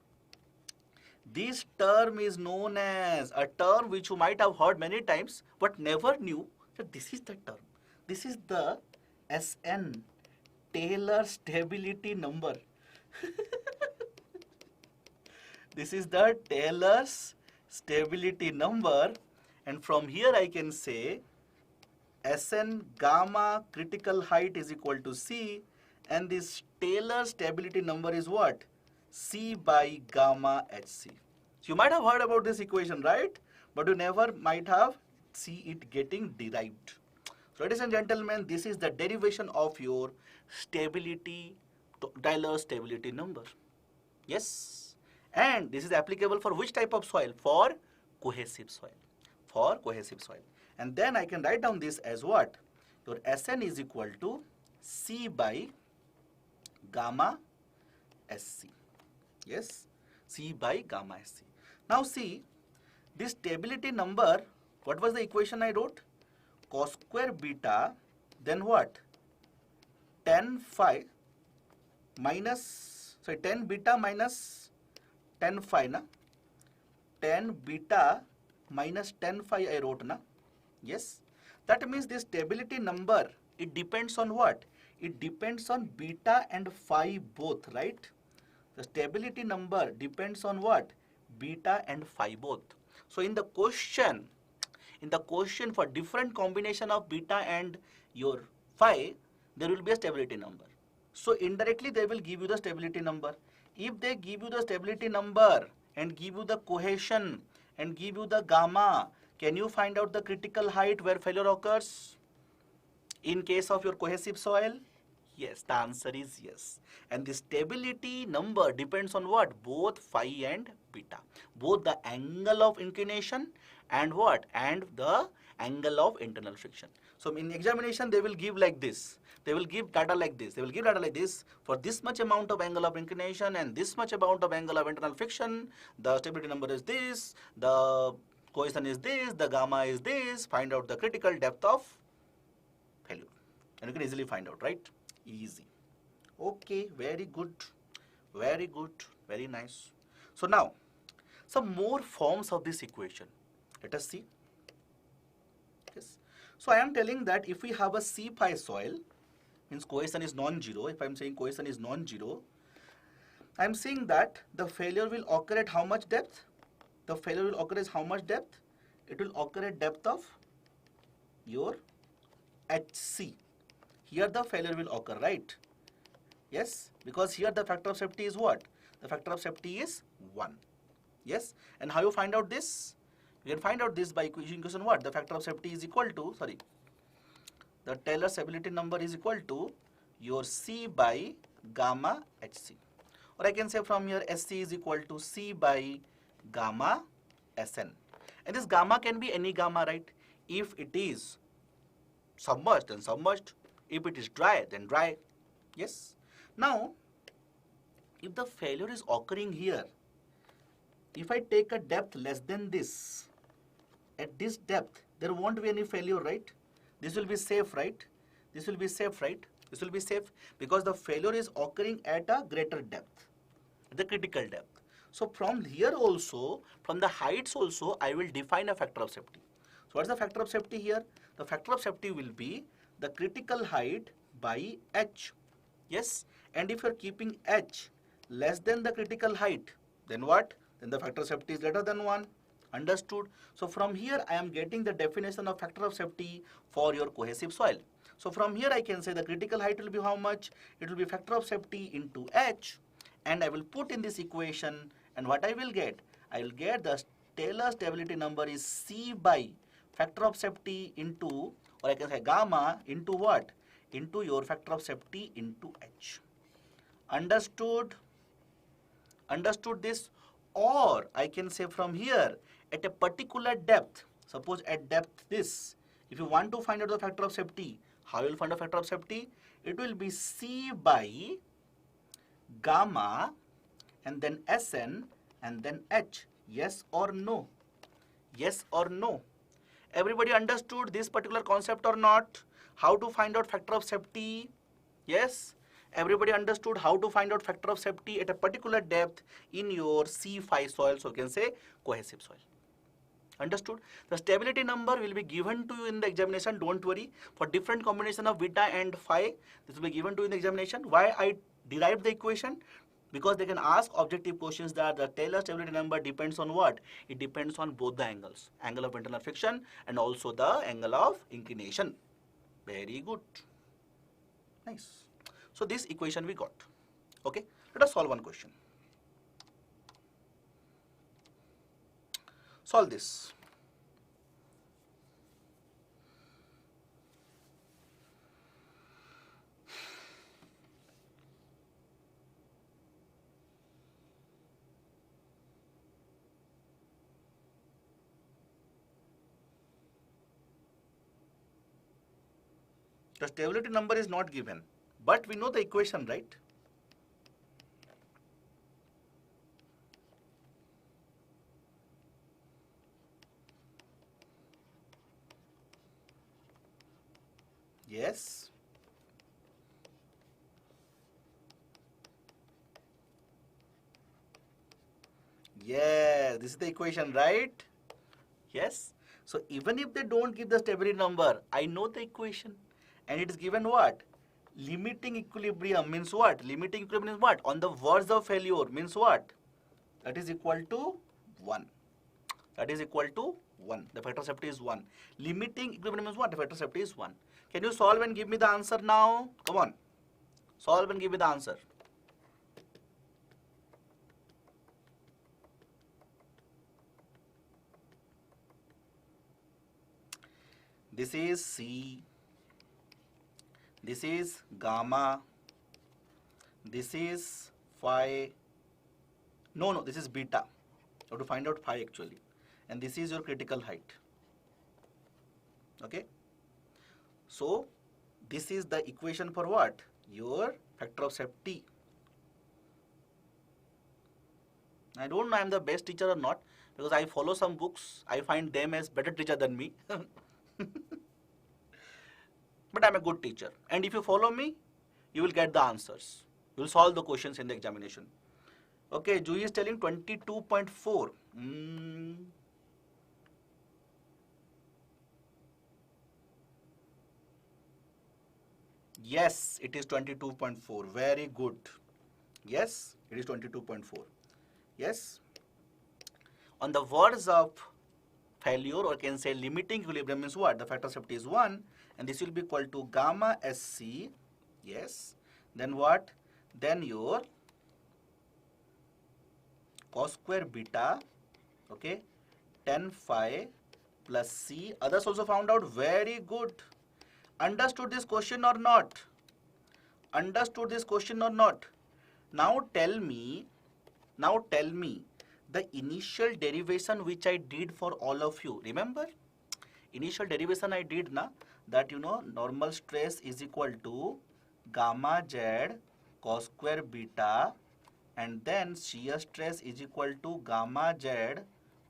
This term is known as a term which you might have heard many times but never knew that this is the term. This is the SN, Taylor stability number. This is the Taylor's stability number, and from here I can say Sn gamma critical height is equal to C, and this Taylor stability number is what? C by gamma HC. So you might have heard about this equation, right? But you never might have see it getting derived. So ladies and gentlemen, this is the derivation of your stability, Taylor stability number. Yes. And this is applicable for which type of soil? For cohesive soil. For cohesive soil. And then I can write down this as what? Your Sn is equal to C by gamma SC. Yes, C by gamma SC. Now see, this stability number, what was the equation I wrote? Cos square beta, then what? 10 phi minus, sorry, 10 beta minus 10 phi, na? 10 beta minus 10 phi I wrote, na? Yes. That means this stability number, it depends on what? It depends on beta and phi both, right? The stability number depends on what? Beta and phi both. So in the question for different combination of beta and your phi, there will be a stability number. So indirectly they will give you the stability number. If they give you the stability number and give you the cohesion and give you the gamma, can you find out the critical height where failure occurs? In case of your cohesive soil? Yes, the answer is yes. And the stability number depends on what? Both phi and beta. Both the angle of inclination and what? And the angle of internal friction. So in examination they will give like this. They will give data like this. They will give data like this. For this much amount of angle of inclination and this much amount of angle of internal friction, the stability number is this, the cohesion is this, the gamma is this. Find out the critical depth of failure. And you can easily find out, right? Easy. Okay, very good. Very good. Very nice. So now, some more forms of this equation. Let us see. Yes. So I am telling that if we have a C phi soil, means cohesion is non-zero. If I am saying cohesion is non-zero, I am saying that the failure will occur at how much depth? The failure will occur at how much depth? It will occur at depth of your HC. Here the failure will occur, right? Yes, because here the factor of safety is what? The factor of safety is 1. Yes, and how you find out this? You can find out this by equation what? The factor of safety is equal to, sorry, the Taylor stability number is equal to your C by gamma HC. Or I can say from here SC is equal to C by gamma SN. And this gamma can be any gamma, right? If it is submerged, then submerged. If it is dry, then dry. Yes. Now, if the failure is occurring here, if I take a depth less than this, at this depth, there won't be any failure, right? This will be safe, right? This will be safe, right? This will be safe because the failure is occurring at a greater depth, the critical depth. So from here also, from the heights also, I will define a factor of safety. So what is the factor of safety here? The factor of safety will be the critical height by H. Yes, and if you are keeping H less than the critical height, then what? Then the factor of safety is greater than 1. Understood? So from here I am getting the definition of factor of safety for your cohesive soil. So from here I can say the critical height will be how much? It will be factor of safety into H, and I will put in this equation, and what I will get? I will get the Taylor stability number is C by factor of safety into, or I can say gamma into what? Into your factor of safety into H. Understood? Understood this? Or I can say from here, at a particular depth, suppose at depth this, if you want to find out the factor of safety, how you will find a factor of safety? It will be C by gamma and then Sn and then H. Yes or no? Yes or no? Everybody understood this particular concept or not? How to find out factor of safety? Yes? Everybody understood how to find out factor of safety at a particular depth in your C5 soil, so you can say cohesive soil. Understood? The stability number will be given to you in the examination, don't worry. For different combination of beta and phi, this will be given to you in the examination. Why I derived the equation? Because they can ask objective questions that the Taylor stability number depends on what? It depends on both the angles. Angle of internal friction and also the angle of inclination. Very good. Nice. So this equation we got. Okay. Let us solve one question. Solve this. The stability number is not given, but we know the equation, right? Yes. Yeah, this is the equation, right? Yes. So even if they don't give the stability number, I know the equation. And it is given what? Limiting equilibrium means what? Limiting equilibrium is what? On the verge of failure means what? That is equal to 1. That is equal to 1. The factor of safety is 1. Limiting equilibrium means what? The factor of safety is 1. Can you solve and give me the answer now? Come on. Solve and give me the answer. This is C. This is gamma. This is phi. No, this is beta. You have to find out phi actually. And this is your critical height. Okay. So this is the equation for what? Your factor of safety. I don't know I am the best teacher or not, because I follow some books. I find them as better teacher than me. But I'm a good teacher. And if you follow me, you will get the answers. You will solve the questions in the examination. Okay, Jui is telling 22.4. Yes, it is 22.4. Very good. Yes, it is 22.4. Yes. On the words of failure, or can say limiting equilibrium means what? The factor of safety is 1. And this will be equal to gamma SC. Yes. Then what? Then your cos square beta. Okay. 10 phi plus C. Others also found out. Very good. Understood this question or not? Understood this question or not? Now tell me the initial derivation which I did for all of you. Remember? Initial derivation I did na, that normal stress is equal to gamma Z cos square beta, and then shear stress is equal to gamma Z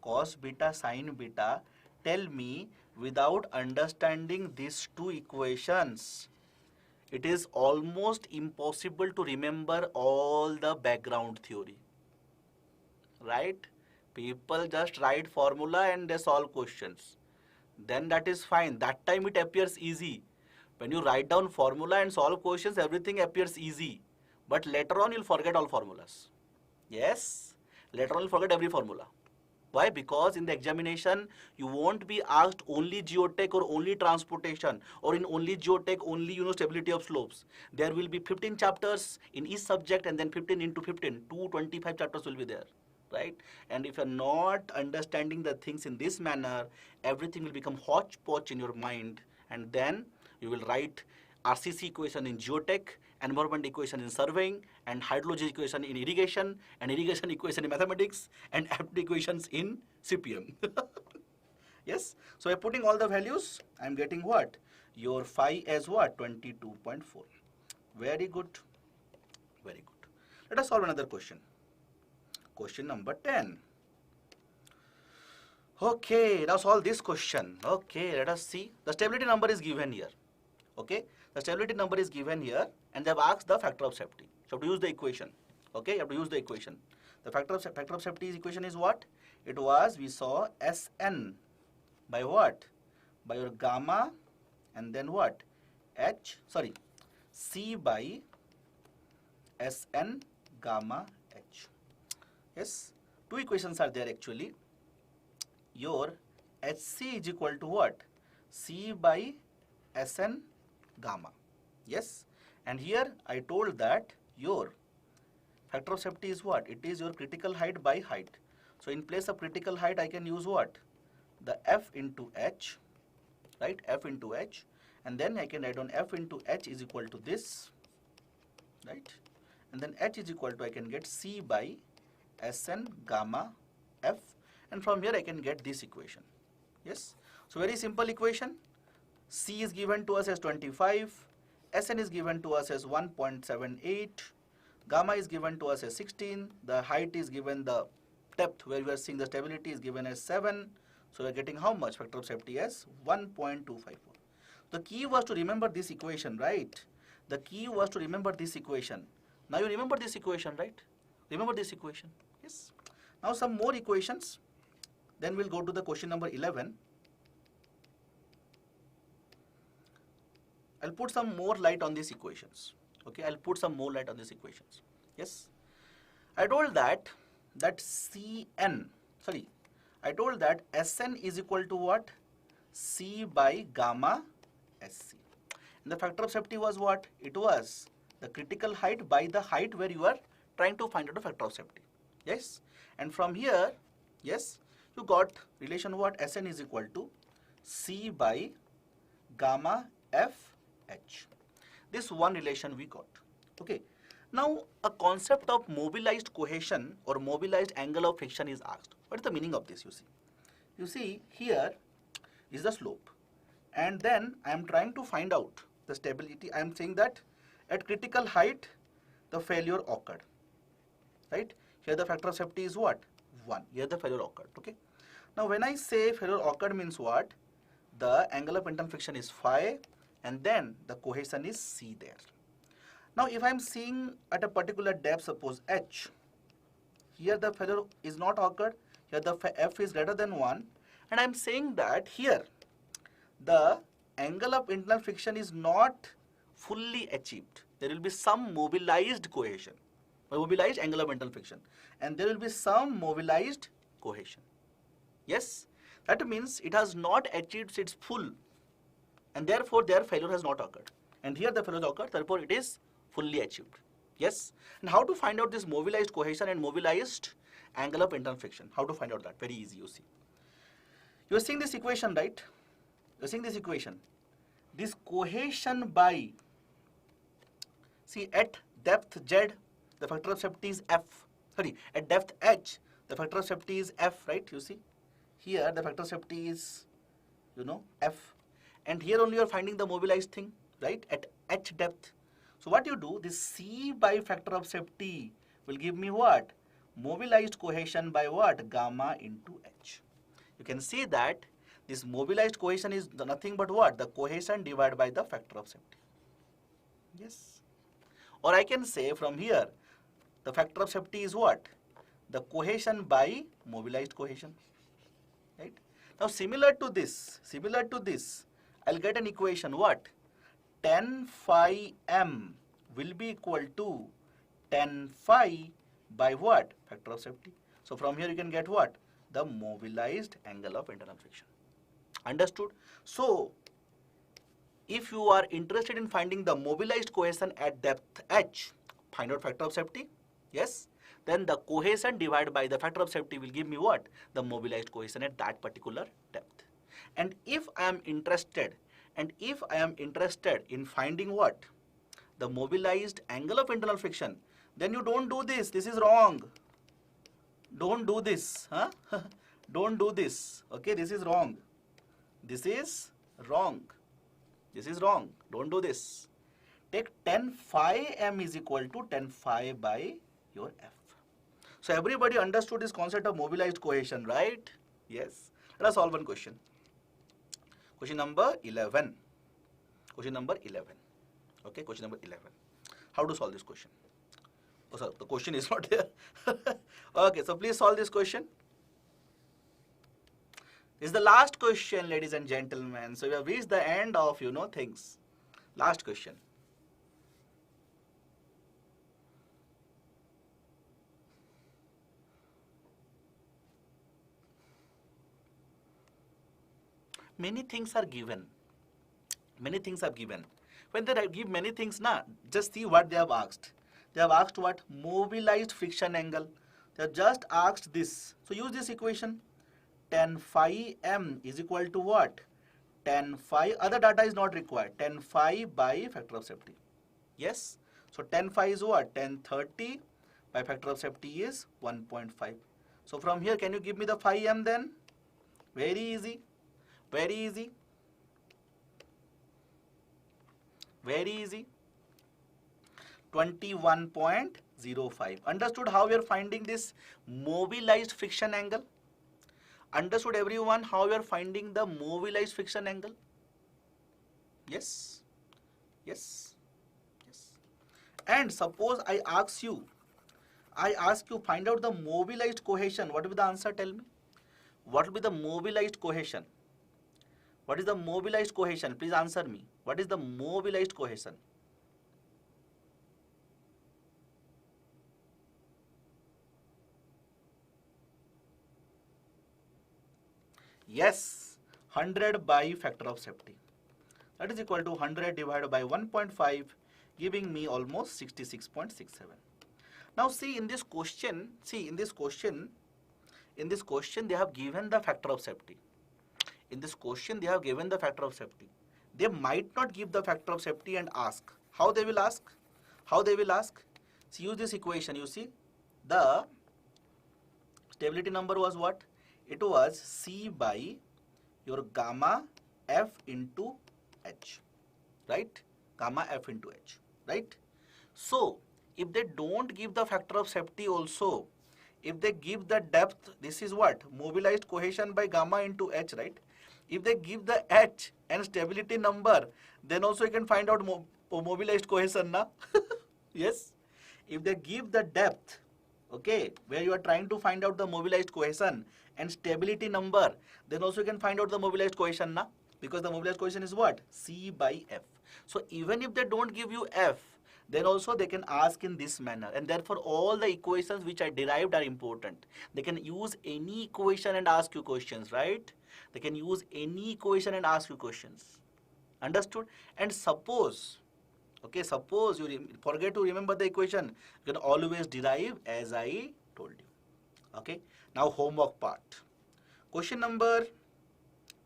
cos beta sin beta. Tell me, without understanding these two equations, it is almost impossible to remember all the background theory. Right? People just write formula and they solve questions. Then that is fine. That time it appears easy. When you write down formula and solve questions, everything appears easy. But later on you'll forget all formulas. Yes? Later on you'll forget every formula. Why? Because in the examination, you won't be asked only geotech or only transportation, or in only geotech only stability of slopes. There will be 15 chapters in each subject, and then 15 into 15, 225 chapters will be there. right? And if you're not understanding the things in this manner, everything will become hodgepodge in your mind, and then you will write RCC equation in geotech, environment equation in surveying, and hydrology equation in irrigation, and irrigation equation in mathematics, and aptitude equations in CPM. Yes, so by putting all the values, I'm getting what? Your phi as what? 22.4. Very good. Very good. Let us solve another question. Question number 10. Okay, now solve this question. Okay, let us see. The stability number is given here. Okay, the stability number is given here, and they have asked the factor of safety. So you have to use the equation. Okay, you have to use the equation. The factor of safety equation is what? It was, we saw Sn by what? By your gamma, and then what? C by Sn gamma H. Yes, two equations are there actually. Your Hc is equal to what? C by Sn gamma. Yes, and here I told that your factor of safety is what? It is your critical height by height. So in place of critical height, I can use what? The F into H, right? F into H, and then I can write down F into H is equal to this, right? And then H is equal to, I can get C by Sn gamma F, and from here I can get this equation. Yes, so very simple equation. C is given to us as 25, Sn is given to us as 1.78, gamma is given to us as 16, the height is given, the depth where we are seeing the stability is given as 7. So we are getting how much? Factor of safety as 1.254. The key was to remember this equation, right? The key was to remember this equation. Now you remember this equation, right? Remember this equation, yes. Now some more equations. Then we'll go to the question number 11. I'll put some more light on these equations. Okay, I'll put some more light on these equations. Yes, I told that Sn is equal to what? C by gamma Sc. And the factor of safety was what? It was the critical height by the height where you are trying to find out the factor of safety. Yes, and from here, yes, you got relation what? Sn is equal to C by gamma Fh. This one relation we got. Okay, now a concept of mobilized cohesion or mobilized angle of friction is asked. What is the meaning of this? You see here is the slope, and then I am trying to find out the stability. I am saying that at critical height the failure occurred, right? Here the factor of safety is what? 1. Here the failure occurred. Okay, now when I say failure occurred means what? The angle of internal friction is phi, and then the cohesion is C there. Now if I am seeing at a particular depth, suppose H, here the failure is not occurred, here the F is greater than 1, and I am saying that here the angle of internal friction is not fully achieved. There will be some mobilized cohesion, mobilized angle of internal friction, and there will be some mobilized cohesion. Yes, that means it has not achieved its full, and therefore their failure has not occurred. And here the failure occurred, therefore it is fully achieved. Yes, and how to find out this mobilized cohesion and mobilized angle of internal friction? How to find out that? Very easy, you see. You are seeing this equation, right? You are seeing this equation. This cohesion by, see, at depth Z, the factor of safety is F. Sorry, at depth H, the factor of safety is F, right? You see, here the factor of safety is, F. And here only you are finding the mobilized thing, right? At H depth. So what you do, this C by factor of safety will give me what? Mobilized cohesion by what? Gamma into H. You can see that this mobilized cohesion is nothing but what? The cohesion divided by the factor of safety. Yes. Or I can say from here, the factor of safety is what? The cohesion by mobilized cohesion. Right? Now similar to this, I'll get an equation what? 10 phi m will be equal to 10 phi by what? Factor of safety. So from here you can get what? The mobilized angle of internal friction. Understood? So if you are interested in finding the mobilized cohesion at depth H, find out factor of safety. Yes. then the cohesion divided by the factor of safety will give me what? The mobilized cohesion at that particular depth. And if I am interested, in finding what? The mobilized angle of internal friction, then you don't do this. This is wrong. Don't do this. Huh? Don't do this. Okay, this is wrong. This is wrong. This is wrong. Don't do this. Take 10 phi m is equal to 10 phi by your f. So everybody understood this concept of mobilized cohesion, right? Yes. Let us solve one question. Question number 11. Question number 11. Okay, question number 11. How to solve this question? Oh, sorry, the question is not there. Okay, so please solve this question. This is the last question, ladies and gentlemen. So we have reached the end of, things. Last question. Many things are given. Many things are given. When they give many things, just see what they have asked. They have asked what? Mobilized friction angle. They have just asked this. So use this equation. 10 phi m is equal to what? 10 phi, other data is not required. 10 phi by factor of safety. Yes? So 10 phi is what? 1030 by factor of safety is 1.5. So from here, can you give me the phi m then? Very easy. Very easy. Very easy. 21.05. Understood how we are finding this mobilized friction angle? Understood everyone how you are finding the mobilized friction angle? Yes? Yes? Yes. And suppose I ask you find out the mobilized cohesion. What will be the answer? Tell me. What will be the mobilized cohesion? What is the mobilized cohesion? Please answer me. What is the mobilized cohesion? Yes, 100 by factor of safety. That is equal to 100 divided by 1.5, giving me almost 66.67. Now see in this question, they have given the factor of safety. In this question, they have given the factor of safety. They might not give the factor of safety and ask. How they will ask? How they will ask? So use this equation. You see, the stability number was what? It was C by your gamma F into H, right? Gamma F into H, right? So, if they don't give the factor of safety also, if they give the depth, this is what? Mobilized cohesion by gamma into H, right? If they give the H and stability number, then also you can find out mobilized cohesion, na? Yes? If they give the depth, okay, where you are trying to find out the mobilized cohesion and stability number, then also you can find out the mobilized cohesion, na? Because the mobilized cohesion is what? C by F. So even if they don't give you F, then also they can ask in this manner, and therefore all the equations which are derived are important. They can use any equation and ask you questions, right? They can use any equation and ask you questions. Understood? And suppose, okay, suppose you forget to remember the equation, you can always derive as I told you. Okay, now homework part. Question number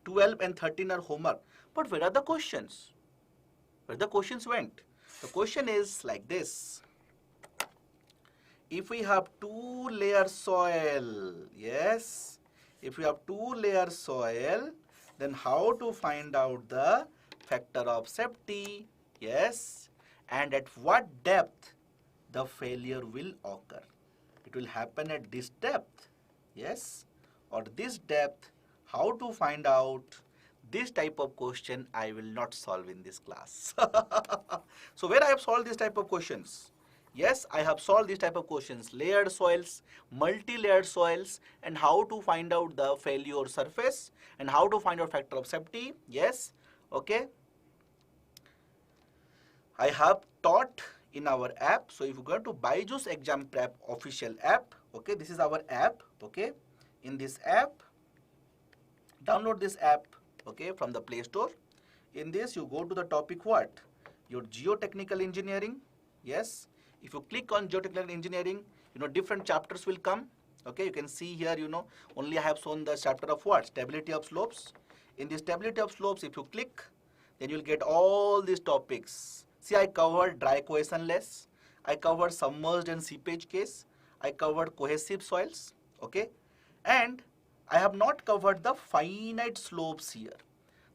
12 and 13 are homework. But where are the questions? Where the questions went? The question is like this. If we have 2-layer soil, yes, if we have 2-layer soil, then how to find out the factor of safety, yes, and at what depth the failure will occur. It will happen at this depth, yes, or this depth. How to find out? This type of question I will not solve in this class. So where I have solved this type of questions? Yes, I have solved this type of questions. Layered soils, multi-layered soils, and how to find out the failure surface, and how to find out factor of safety. Yes, okay. I have taught in our app. So if you go to BYJU'S Exam Prep official app, okay, this is our app, okay. In this app, download this app, okay, from the Play Store. In this, you go to the topic what? Your geotechnical engineering. Yes. If you click on geotechnical engineering, different chapters will come. Okay, you can see here, only I have shown the chapter of what? Stability of slopes. In the stability of slopes, if you click, then you'll get all these topics. See, I covered dry cohesionless, I covered submerged and seepage case, I covered cohesive soils, okay? And I have not covered the finite slopes here.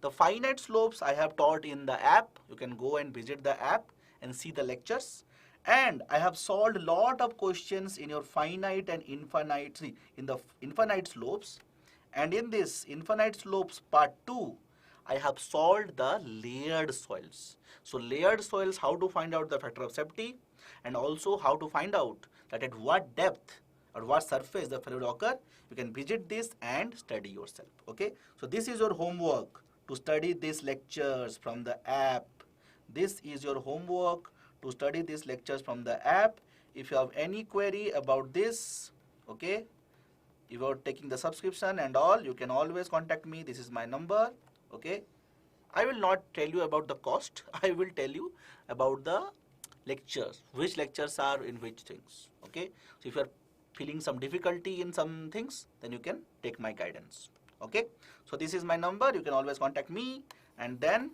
The finite slopes I have taught in the app. You can go and visit the app and see the lectures. And I have solved a lot of questions in your finite and infinite, see, in the infinite slopes. And in this infinite slopes part 2, I have solved the layered soils. So layered soils, how to find out the factor of safety, and also how to find out that at what depth or what surface the failure will occur. You can visit this and study yourself. Okay, so this is your homework to study these lectures from the app. This is your homework to study these lectures from the app. If you have any query about this, okay, if you are taking the subscription and all, you can always contact me. This is my number. Okay, I will not tell you about the cost. I will tell you about the lectures, which lectures are in which things. Okay, so if you are feeling some difficulty in some things, then you can take my guidance. Okay, so this is my number. You can always contact me. And then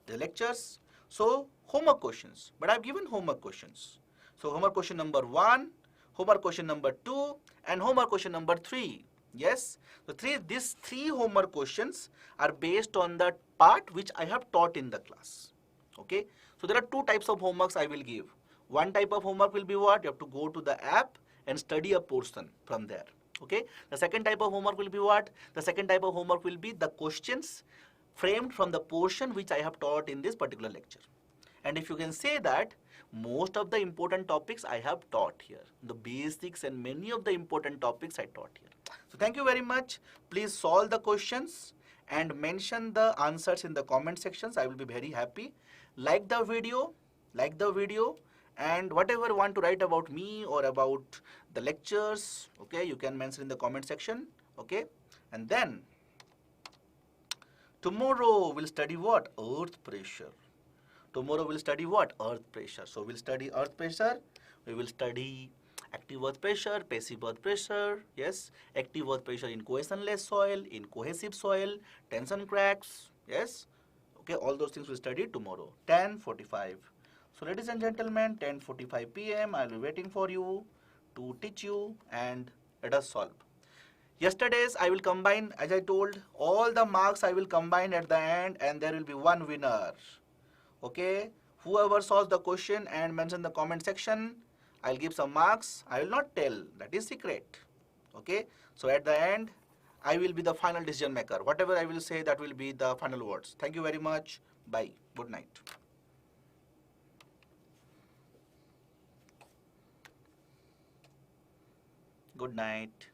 the lectures. So homework questions, but I've given homework questions. So homework question number 1, homework question number 2, and homework question number 3. Yes, so these three homework questions are based on the part which I have taught in the class. Okay, so there are two types of homeworks I will give. One type of homework will be what? You have to go to the app and study a portion from there. Okay, the second type of homework will be what? The second type of homework will be the questions framed from the portion which I have taught in this particular lecture. And if you can say that, most of the important topics I have taught here, the basics and many of the important topics I taught here. So thank you very much. Please solve the questions and mention the answers in the comment sections. I will be very happy. Like the video, and whatever you want to write about me or about the lectures, okay, you can mention in the comment section. Okay, and then tomorrow we'll study what? Earth pressure. Tomorrow we'll study what? Earth pressure. So we'll study earth pressure. We will study active earth pressure, passive earth pressure. Yes, active earth pressure in cohesionless soil, in cohesive soil, tension cracks. Yes, okay, all those things we'll study tomorrow, 10:45. So ladies and gentlemen, 10:45 p.m. I'll be waiting for you to teach you and let us solve. Yesterday's I will combine, as I told, all the marks I will combine at the end, and there will be one winner. Okay, whoever solves the question and mention the comment section, I'll give some marks. I will not tell, that is secret. Okay, so at the end, I will be the final decision maker. Whatever I will say, that will be the final words. Thank you very much. Bye. Good night. Good night.